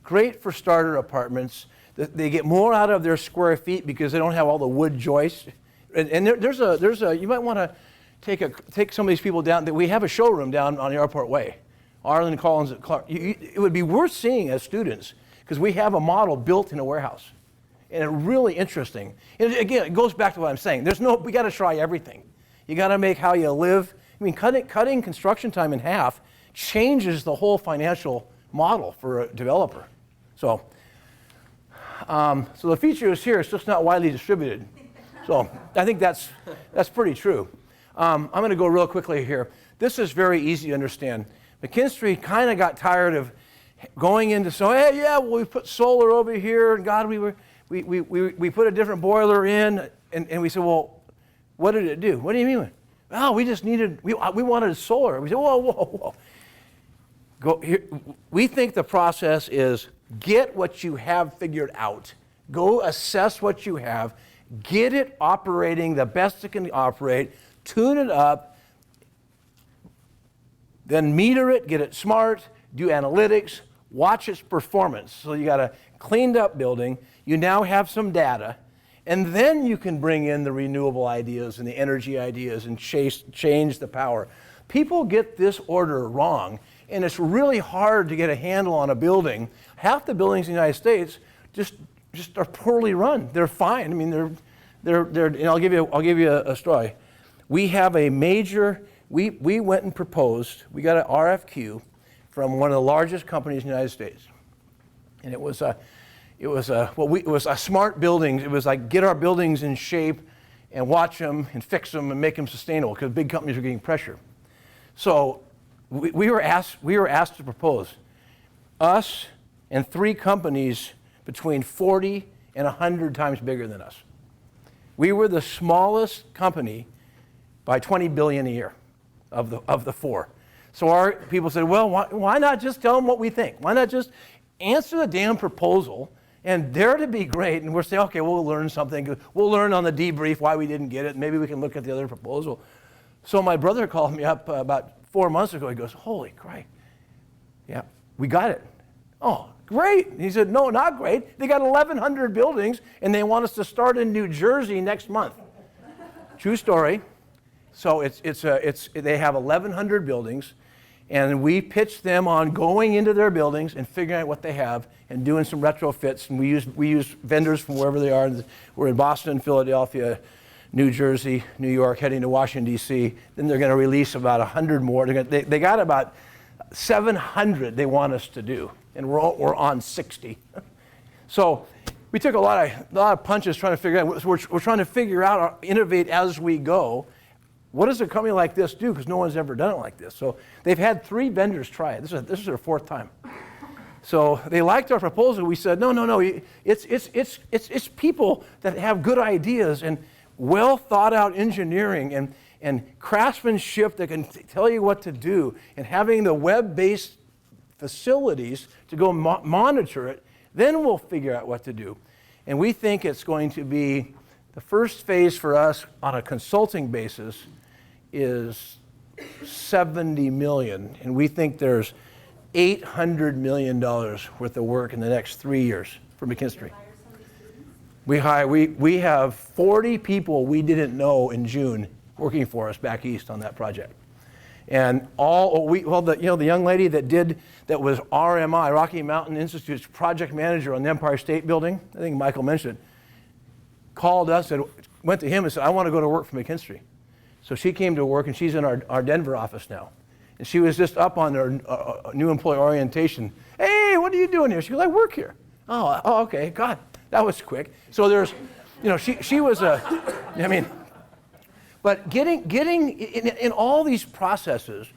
great for starter apartments. They get more out of their square feet because they don't have all the wood joists. And there's a you might want to take some of these people down. We have a showroom down on the Airport Way. Arlen Collins at Clark. It would be worth seeing as students because we have a model built in a warehouse. And it's really interesting. And again, it goes back to what I'm saying. We got to try everything. You got to make how you live. I mean, cutting construction time in half changes the whole financial model for a developer. So the feature is here. It's just not widely distributed. So I think that's pretty true. I'm going to go real quickly here. This is very easy to understand. McKinstry kind of got tired of going into we put solar over here, and God, we put a different boiler in, and we said, well, what did it do? What do you mean? Oh, we just we wanted solar. We said, whoa. Go here. We think the process is get what you have figured out. Go assess what you have. Get it operating the best it can operate. Tune it up. Then meter it, get it smart, do analytics, watch its performance. So you got a cleaned up building. You now have some data. And then you can bring in the renewable ideas and the energy ideas and change the power. People get this order wrong, and it's really hard to get a handle on a building. Half the buildings in the United States just are poorly run. They're fine. I mean, they're and I'll give you a story. We have a major. We went and proposed. We got an RFQ from one of the largest companies in the United States, and it was a smart building. It was like get our buildings in shape and watch them and fix them and make them sustainable because big companies are getting pressure. So we were asked to propose. Us and 3 companies between 40 and 100 times bigger than us. We were the smallest company by 20 billion a year of the 4. So our people said, well, why not just tell them what we think? Why not just answer the damn proposal and dare to be great? And we'll say, okay, we'll learn something. We'll learn on the debrief why we didn't get it. Maybe we can look at the other proposal. So my brother called me up about 4 months ago. He goes, holy crap. Yeah, we got it. Oh, great. He said, no, not great. They got 1,100 buildings, and they want us to start in New Jersey next month. True story. So they have 1,100 buildings, and we pitched them on going into their buildings and figuring out what they have and doing some retrofits. And we use vendors from wherever they are. We're in Boston, Philadelphia, New Jersey, New York, heading to Washington, D.C. Then they're going to release about 100 more. They got about 700 they want us to do, and we're on 60. So we took a lot of punches trying to figure out. We're trying to figure out, innovate as we go. What does a company like this do? Because no one's ever done it like this. So they've had 3 vendors try it. This is their 4th time. So they liked our proposal. We said, no. It's people that have good ideas and well thought out engineering and craftsmanship that can tell you what to do, and having the web-based facilities to go monitor it. Then we'll figure out what to do. And we think it's going to be the first phase for us on a consulting basis is $70 million, and we think there's $800 million worth of work in the next 3 years for McKinstry. We have 40 people we didn't know in June working for us back east on that project, and the young lady that was RMI, Rocky Mountain Institute's project manager on the Empire State Building, I think Michael mentioned it, called us and went to him and said, I want to go to work for McKinstry. So she came to work, and she's in our Denver office now. And she was just up on her new employee orientation. Hey, what are you doing here? She goes, I work here. Oh, okay, God, that was quick. So You know, she was I mean, but getting in all these processes,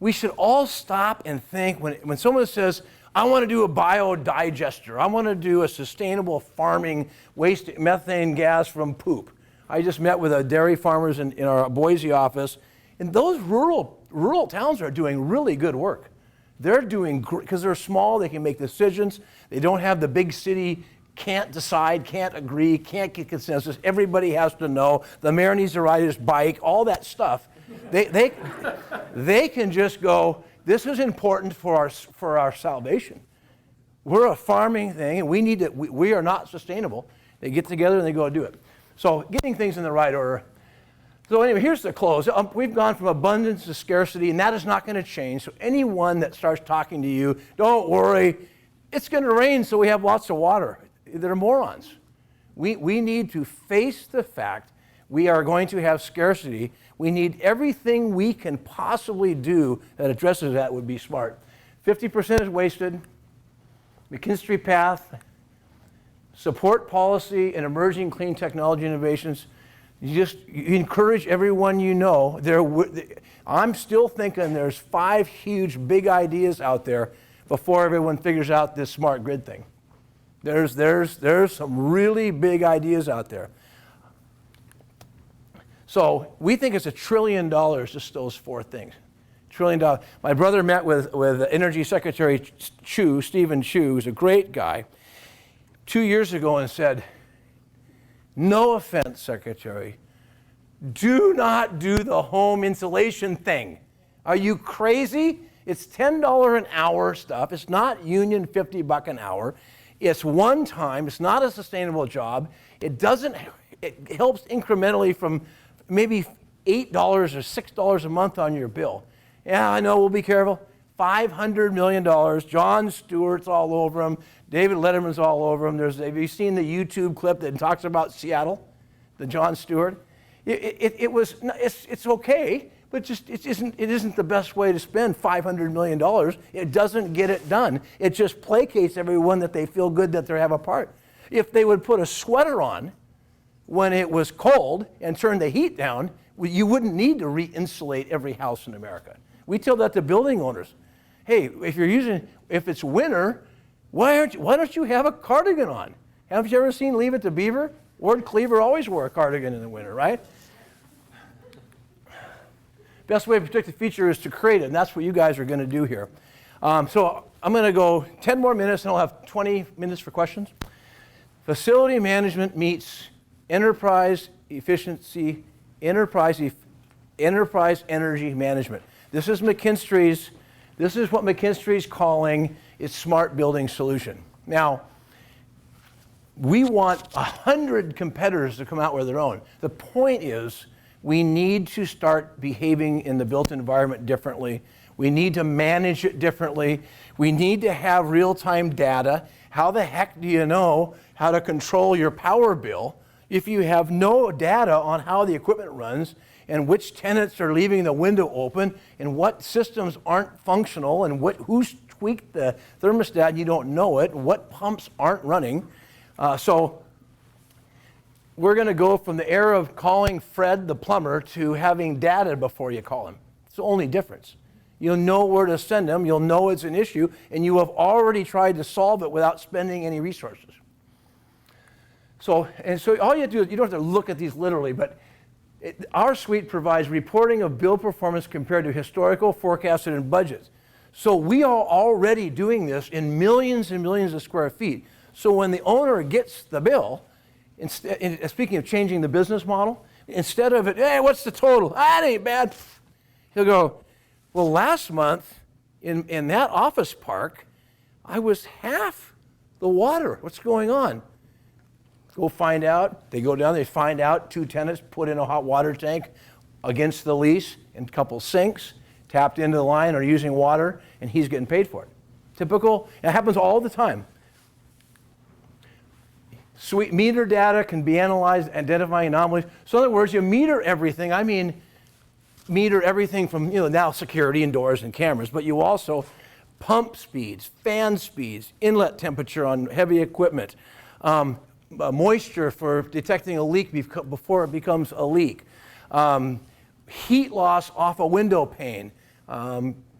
we should all stop and think when someone says, I want to do a biodigester, I want to do a sustainable farming, waste methane gas from poop. I just met with dairy farmers in our Boise office, and those rural towns are doing really good work. They're doing great because they're small, they can make decisions, they don't have the big city can't decide, can't agree, can't get consensus, everybody has to know, the mayor needs to ride his bike, all that stuff. They can just go, this is important for our salvation. We're a farming thing, and we are not sustainable. They get together and they go do it. So getting things in the right order. So anyway, here's the close. We've gone from abundance to scarcity, and that is not going to change. So anyone that starts talking to you, don't worry, it's going to rain, so we have lots of water. They're morons. We need to face the fact we are going to have scarcity. We need everything we can possibly do that addresses that would be smart. 50% is wasted. McKinstry path. Support policy and emerging clean technology innovations. You encourage everyone you know. I'm still thinking there's 5 huge big ideas out there before everyone figures out this smart grid thing. There's some really big ideas out there. So we think it's $1 trillion, just those 4 things. $1 trillion. My brother met with Energy Secretary Chu, Stephen Chu, who's a great guy, 2 years ago and said, no offense, Secretary, do not do the home insulation thing. Are you crazy? It's $10 an hour stuff. It's not union $50 an hour. It's one time. It's not a sustainable job. It helps incrementally from maybe $8 or $6 a month on your bill. Yeah, I know, we'll be careful. $500 million. Jon Stewart's all over him. David Letterman's all over him. Have you seen the YouTube clip that talks about Seattle, the Jon Stewart? It's okay, but it isn't the best way to spend $500 million. It doesn't get it done. It just placates everyone that they feel good that they have a part. If they would put a sweater on when it was cold and turn the heat down, you wouldn't need to re-insulate every house in America. We tell that to building owners. Hey, if it's winter, why don't you have a cardigan on? Haven't you ever seen Leave It to Beaver? Ward Cleaver always wore a cardigan in the winter, right? Best way to protect the future is to create it, and that's what you guys are going to do here. So I'm going to go 10 more minutes, and I'll have 20 minutes for questions. Facility management meets enterprise efficiency, enterprise energy management. This is what McKinstry's calling its smart building solution. Now, we want 100 competitors to come out with their own. The point is, we need to start behaving in the built environment differently. We need to manage it differently. We need to have real-time data. How the heck do you know how to control your power bill if you have no data on how the equipment runs and which tenants are leaving the window open and what systems aren't functional and who's tweaked the thermostat and you don't know it, and what pumps aren't running. So we're going to go from the era of calling Fred the plumber to having data before you call him. It's the only difference. You'll know where to send them, you'll know it's an issue, and you have already tried to solve it without spending any resources. So all you have to do is, you don't have to look at these literally, but our suite provides reporting of bill performance compared to historical, forecasted, and budgets. So we are already doing this in millions and millions of square feet. So when the owner gets the bill, speaking of changing the business model, instead of hey, what's the total? That ain't bad. He'll go, well, last month in that office park, I was half the water. What's going on? Go find out. They go down, they find out 2 tenants put in a hot water tank against the lease and a couple sinks, tapped into the line, are using water, and he's getting paid for it. Typical, it happens all the time. Suite meter data can be analyzed, identifying anomalies. So in other words, you meter everything. I mean, meter everything from, now security and doors and cameras, but you also pump speeds, fan speeds, inlet temperature on heavy equipment, moisture for detecting a leak before it becomes a leak, heat loss off a window pane,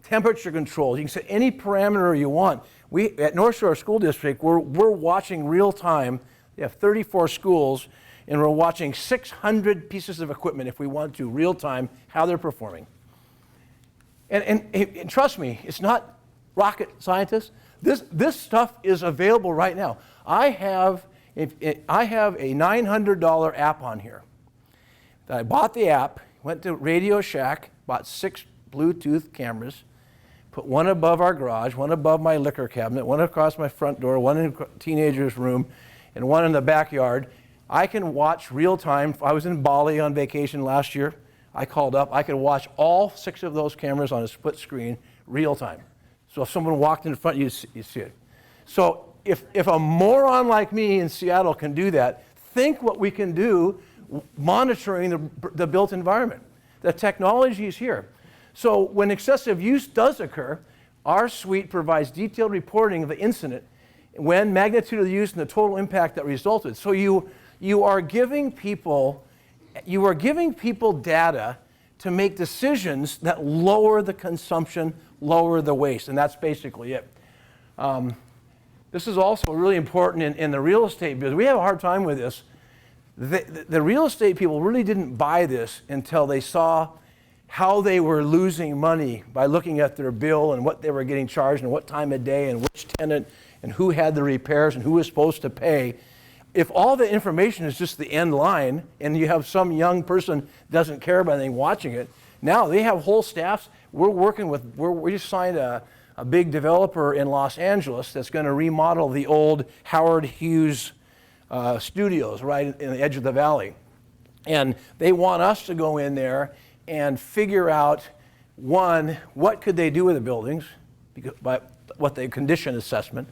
temperature controls. You can set any parameter you want. We at North Shore School District, we're watching real time. We have 34 schools, and we're watching 600 pieces of equipment if we want to, real time, how they're performing. And trust me, it's not rocket scientists. This stuff is available right now. I have a $900 app on here. I bought the app, went to Radio Shack, bought 6 Bluetooth cameras, put one above our garage, one above my liquor cabinet, one across my front door, one in a teenager's room, and one in the backyard. I can watch real time. I was in Bali on vacation last year. I called up. I could watch all 6 of those cameras on a split screen, real time. So if someone walked in front, you see it. So if a moron like me in Seattle can do that, think what we can do monitoring the built environment. The technology is here. So when excessive use does occur, our suite provides detailed reporting of the incident, when, magnitude of the use, and the total impact that resulted. So you are giving people data to make decisions that lower the consumption, lower the waste, and that's basically it. This is also really important in the real estate business. We have a hard time with this. The real estate people really didn't buy this until they saw how they were losing money by looking at their bill and what they were getting charged and what time of day and which tenant and who had the repairs and who was supposed to pay. If all the information is just the end line and you have some young person doesn't care about anything watching it, now they have whole staffs. We just signed a big developer in Los Angeles that's going to remodel the old Howard Hughes studios right in the edge of the valley. And they want us to go in there and figure out, one, what could they do with the buildings, by what the condition assessment,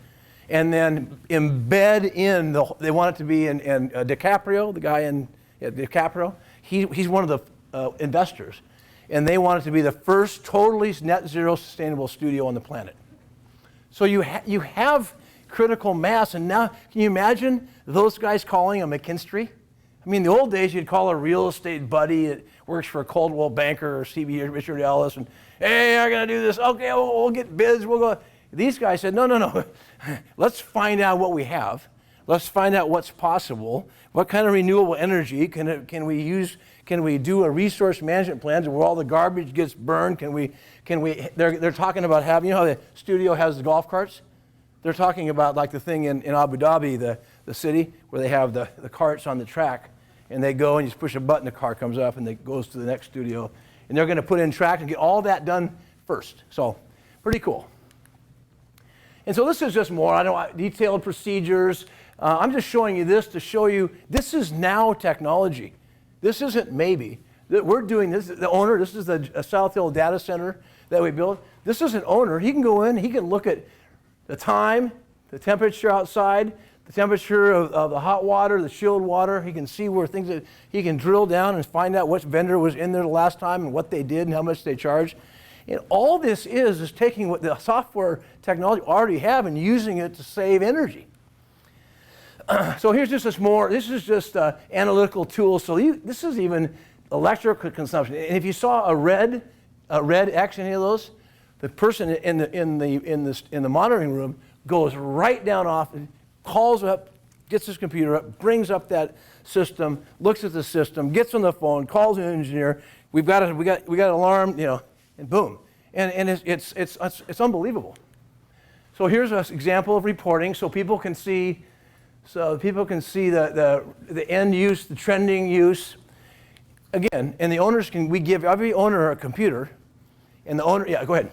and then embed in they want it to be in DiCaprio, the guy in DiCaprio, he's one of the investors, and they want it to be the first totally net zero sustainable studio on the planet. So you have critical mass, and now can you imagine those guys calling a McKinstry? I mean, the old days you'd call a real estate buddy that works for a Coldwell Banker or CB Richard Ellis, and hey, I'm gonna do this. Okay, we'll get bids. We'll go. These guys said, no. Let's find out what we have. Let's find out what's possible. What kind of renewable energy can we use? Can we do a resource management plan where all the garbage gets burned? They're talking about having, you know how the studio has the golf carts? They're talking about like the thing in Abu Dhabi, the city, where they have the carts on the track, and they go and you just push a button, the car comes up and it goes to the next studio. And they're gonna put in track and get all that done first. So, pretty cool. And so this is just more, I don't detailed procedures. I'm just showing you this to show you this is now technology. This isn't maybe. We're doing this, the owner, this is the South Hill data center that we built. This is an owner, he can go in, he can look at the time, the temperature outside, the temperature of the hot water, the chilled water. He can see where things that he can drill down and find out which vendor was in there the last time and what they did and how much they charged. And all this is taking what the software technology already have and using it to save energy. So here's just this is just analytical tools. So this is even electrical consumption. And if you saw a red X in any of those, the person in the monitoring room goes right down off and calls up, gets his computer up, brings up that system, looks at the system, gets on the phone, calls an engineer. We got an alarm, and boom, and it's unbelievable. So here's an example of reporting, so people can see the end use, the trending use. Again, and the owners we give every owner a computer, and the owner, yeah, go ahead.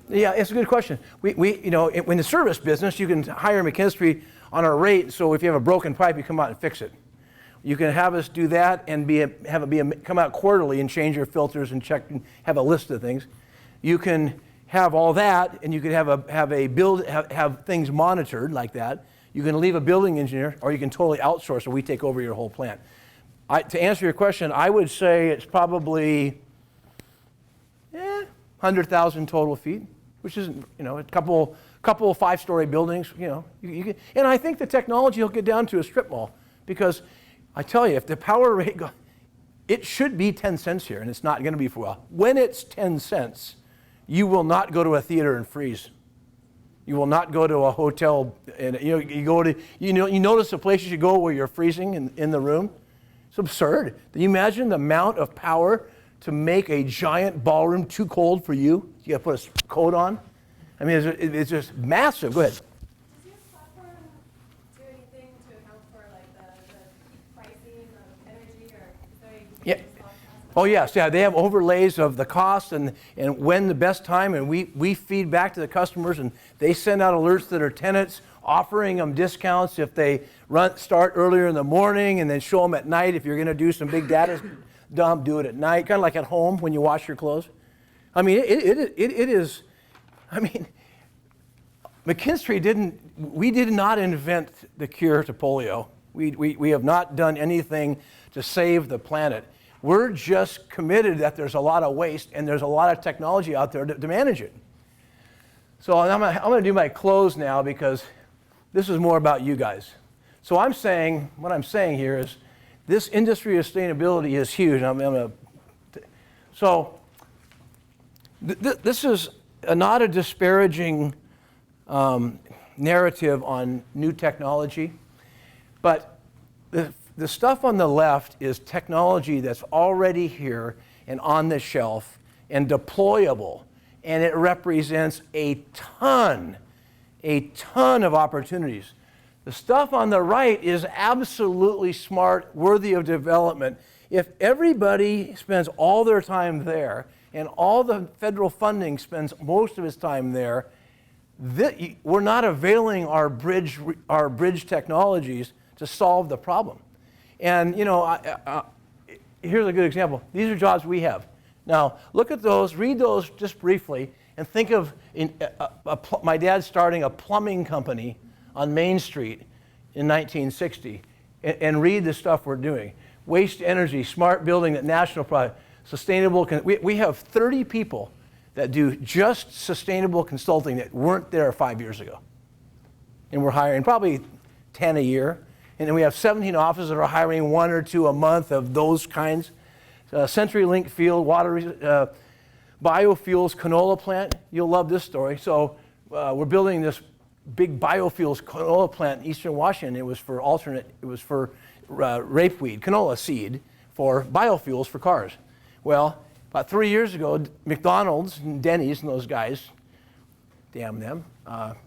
Yeah, it's a good question. In the service business, you can hire McKinstry on our rate. So if you have a broken pipe, you come out and fix it. You can have us do that and come out quarterly and change your filters and check and have a list of things. You can have all that, and you can have things monitored like that. You can leave a building engineer, or you can totally outsource, and we take over your whole plant. To answer your question, I would say it's probably 100,000 total feet, which isn't, a couple couple of 5-story buildings, you know. You can, and I think the technology will get down to a strip mall, because I tell you, if the power rate goes, it should be 10 cents here, and it's not going to be for a while. When it's 10 cents, you will not go to a theater and freeze. You will not go to a hotel, and you notice the places you go where you're freezing in the room. It's absurd. Can you imagine the amount of power to make a giant ballroom too cold for you? You got to put a coat on. I mean, it's just massive. Go ahead. Does your software do anything to account for like the pricing of energy, or is there any Yeah. forecast? Oh yes, yeah. They have overlays of the cost and when the best time, and we feed back to the customers, and they send out alerts to their tenants, offering them discounts if they start earlier in the morning, and then show them at night. If you're going to do some big data dump, do it at night, kind of like at home when you wash your clothes. I mean, it is. I mean, McKinstry we did not invent the cure to polio. We have not done anything to save the planet. We're just committed that there's a lot of waste and there's a lot of technology out there to manage it. So I'm going to do my close now, because this is more about you guys. So what I'm saying here is this industry of sustainability is huge. This is not a disparaging narrative on new technology, but the stuff on the left is technology that's already here and on the shelf and deployable, and it represents a ton of opportunities. The stuff on the right is absolutely smart, worthy of development. If everybody spends all their time there, and all the federal funding spends most of its time there, we're not availing our bridge technologies to solve the problem. And, you know, here's a good example. These are jobs we have. Now, look at those, read those just briefly, and think of my dad starting a plumbing company on Main Street in 1960, and read the stuff we're doing. Waste energy, smart building, that national project, sustainable. We have 30 people that do just sustainable consulting that weren't there 5 years ago. And we're hiring probably 10 a year. And then we have 17 offices that are hiring 1 or 2 a month of those kinds. CenturyLink Field, water, biofuels canola plant. You'll love this story. So we're building this big biofuels canola plant in Eastern Washington. It was for rapeweed, canola seed, for biofuels for cars. Well, about 3 years ago, McDonald's and Denny's and those guys, damn them,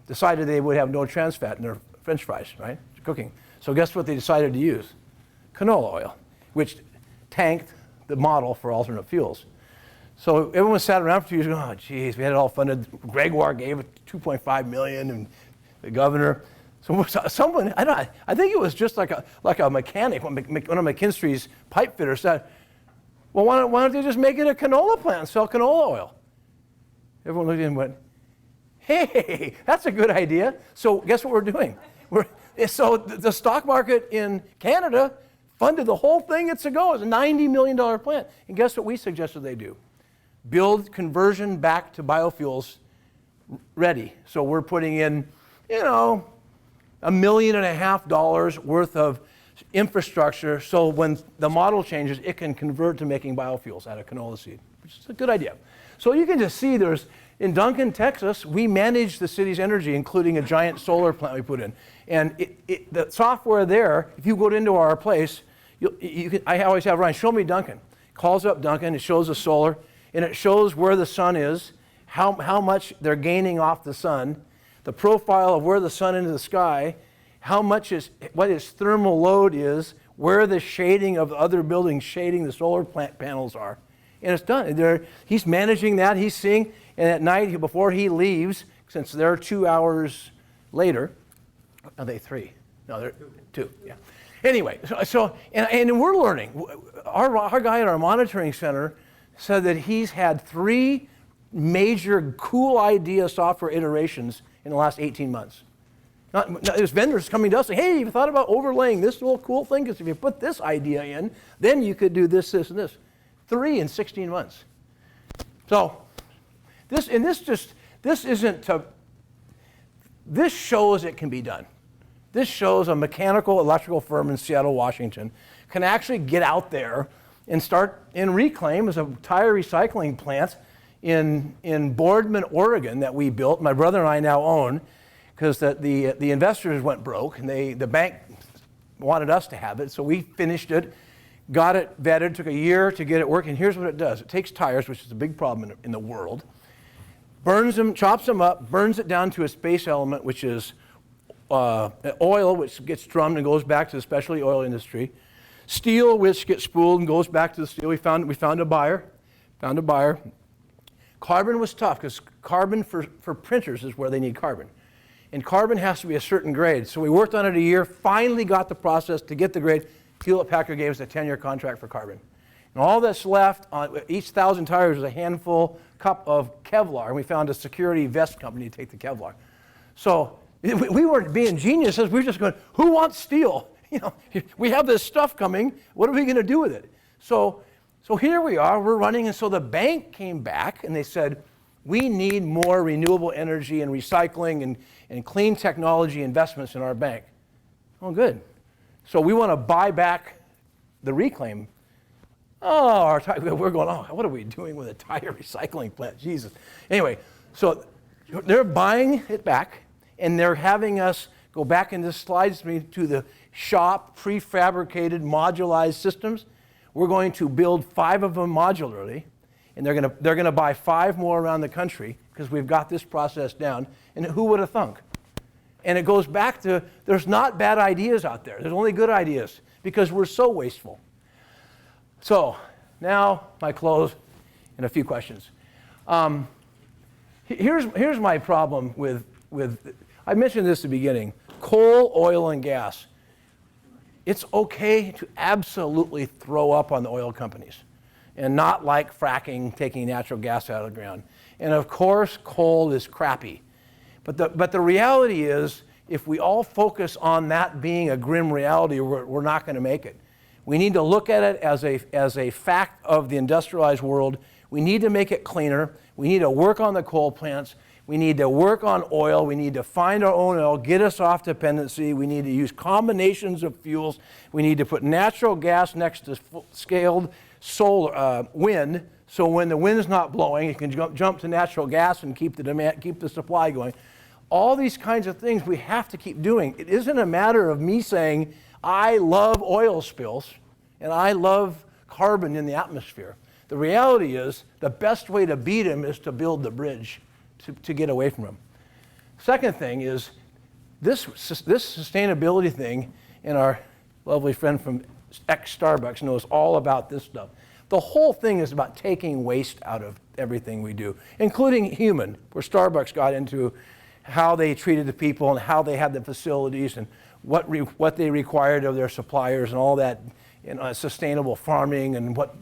decided they would have no trans fat in their French fries, right? Cooking. So guess what they decided to use? Canola oil, which tanked the model for alternate fuels. So everyone sat around for 2 years going, oh, geez, we had it all funded. Gregoire gave it $2.5 million, and the governor. So someone, I think it was just like a mechanic, one of McKinstry's pipe fitters said, well, why don't they just make it a canola plant and sell canola oil? Everyone looked at him and went, hey, that's a good idea. So guess what we're doing? So the stock market in Canada funded the whole thing. It's a go. It's a $90 million plant. And guess what we suggested they do? Build conversion back to biofuels ready. So we're putting in, $1.5 million worth of infrastructure, so when the model changes, it can convert to making biofuels out of canola seed, which is a good idea. So you can just see in Duncan, Texas, we manage the city's energy, including a giant solar plant we put in. And the software there, if you go into our place, I always have Ryan, show me Duncan. Calls up Duncan, it shows the solar, and it shows where the sun is, how much they're gaining off the sun, the profile of where the sun into the sky, what its thermal load is, where the shading of the other buildings shading the solar plant panels are. And it's done. He's managing that, he's seeing, and at night, before he leaves, since they're 2 hours later, are they 3? No, they're 2, yeah. Anyway, and we're learning. Our guy at our monitoring center said that he's had 3 major cool idea software iterations in the last 18 months. There's vendors coming to us saying, hey, you thought about overlaying this little cool thing? Because if you put this idea in, then you could do this, this, and this. 3 in 16 months. So this isn't to This shows it can be done. This shows a mechanical electrical firm in Seattle, Washington can actually get out there and start in Reclaim as a tire recycling plant in Boardman, Oregon that we built. My brother and I now own, because the investors went broke and the bank wanted us to have it. So we finished it, got it vetted, took a year to get it working. Here's what it does. It takes tires, which is a big problem in the world, burns them, chops them up, burns it down to its base element, which is oil, which gets drummed and goes back to the specialty oil industry. Steel, which gets spooled and goes back to the steel. We found a buyer. Carbon was tough because carbon for printers is where they need carbon. And carbon has to be a certain grade. So we worked on it a year, finally got the process to get the grade. Hewlett Packard gave us a 10-year contract for carbon. And all that's left on each 1,000 tires is a handful cup of Kevlar. And we found a security vest company to take the Kevlar. So we weren't being geniuses. We were just going, who wants steel? You know, we have this stuff coming. What are we going to do with it? So here we are. We're running. And so the bank came back and they said, we need more renewable energy and recycling and clean technology investments in our bank. Oh, good. So we want to buy back the Reclaim. Oh, we're going, oh, what are we doing with a tire recycling plant? Jesus. Anyway, so they're buying it back, and they're having us go back in this slide to the shop, prefabricated, modularized systems. We're going to build 5 of them modularly, and they're going to buy 5 more around the country because we've got this process down. And who would have thunk? And it goes back to there's not bad ideas out there. There's only good ideas because we're so wasteful. So now my close and a few questions. Here's my problem with I mentioned this at the beginning, coal, oil, and gas. It's okay to absolutely throw up on the oil companies and not like fracking, taking natural gas out of the ground. And of course, coal is crappy. But the reality is, if we all focus on that being a grim reality, we're not going to make it. We need to look at it as a fact of the industrialized world. We need to make it cleaner. We need to work on the coal plants. We need to work on oil. We need to find our own oil, get us off dependency. We need to use combinations of fuels. We need to put natural gas next to scaled solar wind, so when the wind's not blowing, you can jump to natural gas and keep the supply going. All these kinds of things we have to keep doing. It isn't a matter of me saying, I love oil spills and I love carbon in the atmosphere. The reality is the best way to beat them is to build the bridge to get away from them. Second thing is this sustainability thing, and our lovely friend from ex-Starbucks knows all about this stuff. The whole thing is about taking waste out of everything we do, including human, where Starbucks got into how they treated the people and how they had the facilities and what they required of their suppliers and all that, sustainable farming and what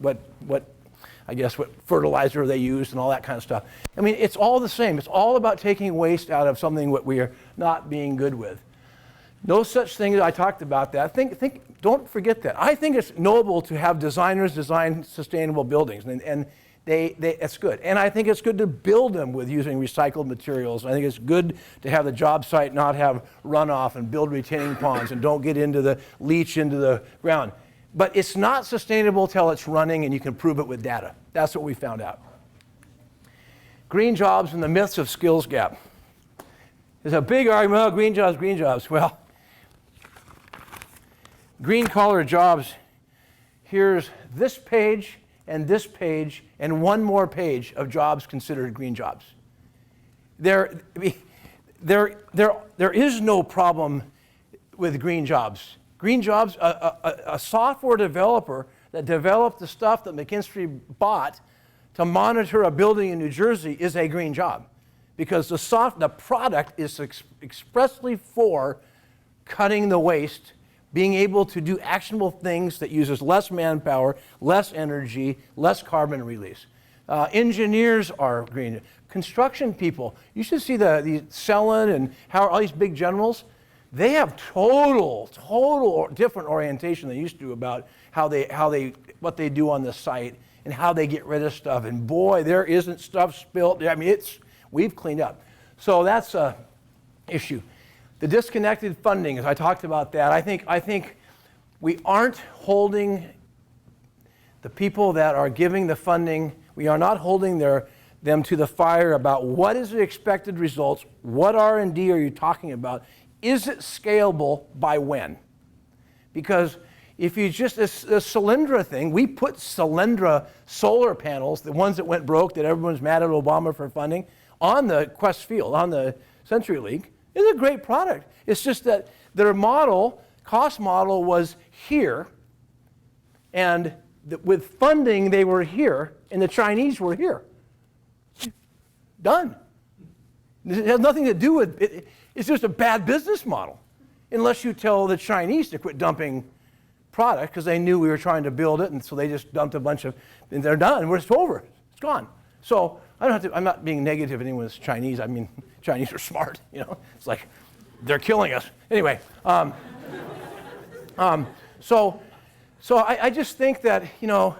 fertilizer they used and all that kind of stuff. I mean, it's all the same. It's all about taking waste out of something that we are not being good with. No such thing as I talked about that. Don't forget that. I think it's noble to have designers design sustainable buildings, and it's good. And I think it's good to build them with using recycled materials. I think it's good to have the job site not have runoff and build retaining ponds and don't get into the leach into the ground. But it's not sustainable till it's running, and you can prove it with data. That's what we found out. Green jobs and the myths of skills gap. There's a big argument, oh, green jobs. Well, green collar jobs, here's this page and one more page of jobs considered green jobs. There is no problem with green jobs. Green jobs, a software developer that developed the stuff that McKinstry bought to monitor a building in New Jersey is a green job, because the product is expressly for cutting the waste, being able to do actionable things that uses less manpower, less energy, less carbon release. Engineers are green. Construction people, you should see the Sellon and how all these big generals, they have total different orientation than they used to about what they do on the site and how they get rid of stuff. And boy, there isn't stuff spilled. I mean, we've cleaned up. So that's issue. The disconnected funding, as I talked about that, I think we aren't holding the people that are giving the funding, we are not holding them to the fire about what is the expected results, what R&D are you talking about, is it scalable by when? Because if you just, this Solyndra thing, we put Solyndra solar panels, the ones that went broke that everyone's mad at Obama for funding, on the Quest Field, on the CenturyLink. It's a great product. It's just that their model, cost model was here, and with funding they were here, and the Chinese were here. Done. It has nothing to do with it. It's just a bad business model, unless you tell the Chinese to quit dumping product because they knew we were trying to build it, and so they just dumped a bunch of, and they're done. It's over. It's gone. So I don't have to. I'm not being negative. Anyone that's Chinese. I mean, Chinese are smart. You know, it's like they're killing us anyway. So I just think that, you know,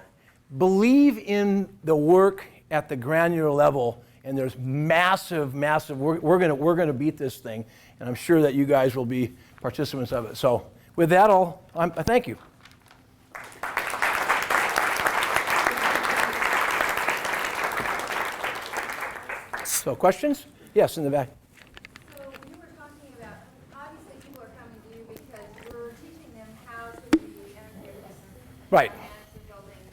believe in the work at the granular level. And there's massive. We're gonna beat this thing, and I'm sure that you guys will be participants of it. So with that, I thank you. So questions? Yes, in the back. So you were talking about, obviously people are coming to you because you're teaching them how to be energy efficient. Right. Manage the buildings,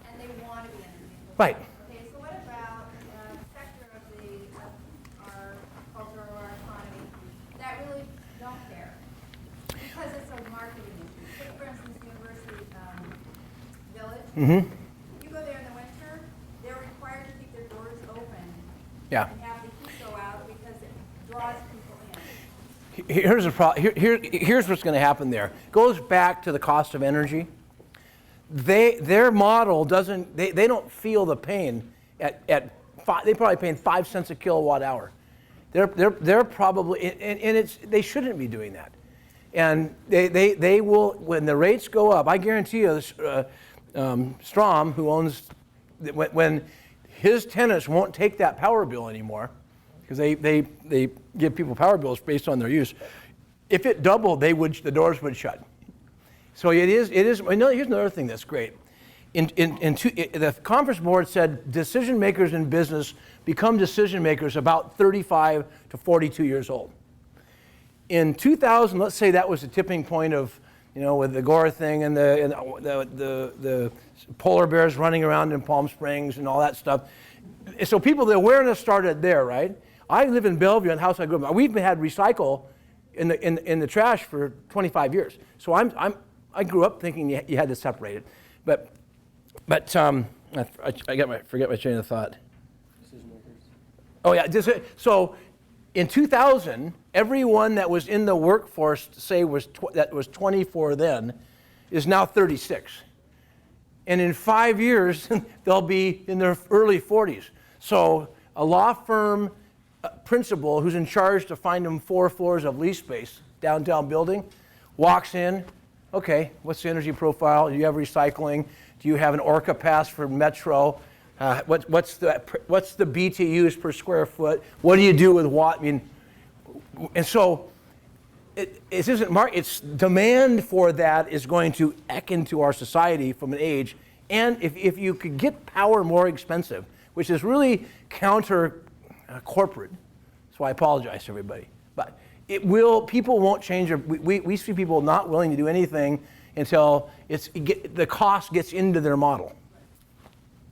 and they want to be energy efficient. Right. Okay, so what about a sector of our culture or our economy that really don't care? Because it's a marketing issue. Take, for instance, University Village. Mm-hmm. You go there in the winter, they're required to keep their doors open. Yeah. And have the heat go out because it draws people in. Here's the problem. Here's what's going to happen there. Goes back to the cost of energy. Their model doesn't. They don't feel the pain at five, they probably paying 5 cents a kilowatt hour. They're probably, and they shouldn't be doing that. And they will, when the rates go up. I guarantee you, Strom, who owns, when his tenants won't take that power bill anymore, because they give people power bills based on their use. If it doubled, the doors would shut. So it is. Here's another thing that's great. The conference board said decision makers in business become decision makers about 35 to 42 years old. In 2000, let's say that was the tipping point of, you know, with the Gore thing and the polar bears running around in Palm Springs and all that stuff. So the awareness started there, right? I live in Bellevue, in the house I grew up in. We've had recycle in the trash for 25 years. So I grew up thinking you had to separate it, but I forget my train of thought. Decision makers. Oh yeah. So in 2000, everyone that was in the workforce, say that was 24 then, is now 36. And in 5 years, they'll be in their early 40s. So a law firm principal who's in charge to find them 4 floors of lease space, downtown building, walks in, okay, what's the energy profile? Do you have recycling? Do you have an Orca pass for Metro? What's the BTUs per square foot? What do you do with watt? I mean, and so it isn't it's demand for that is going to eck into our society from an age. And if you could get power more expensive, which is really counter corporate, so I apologize to everybody, but people won't change. We see people not willing to do anything until the cost gets into their model.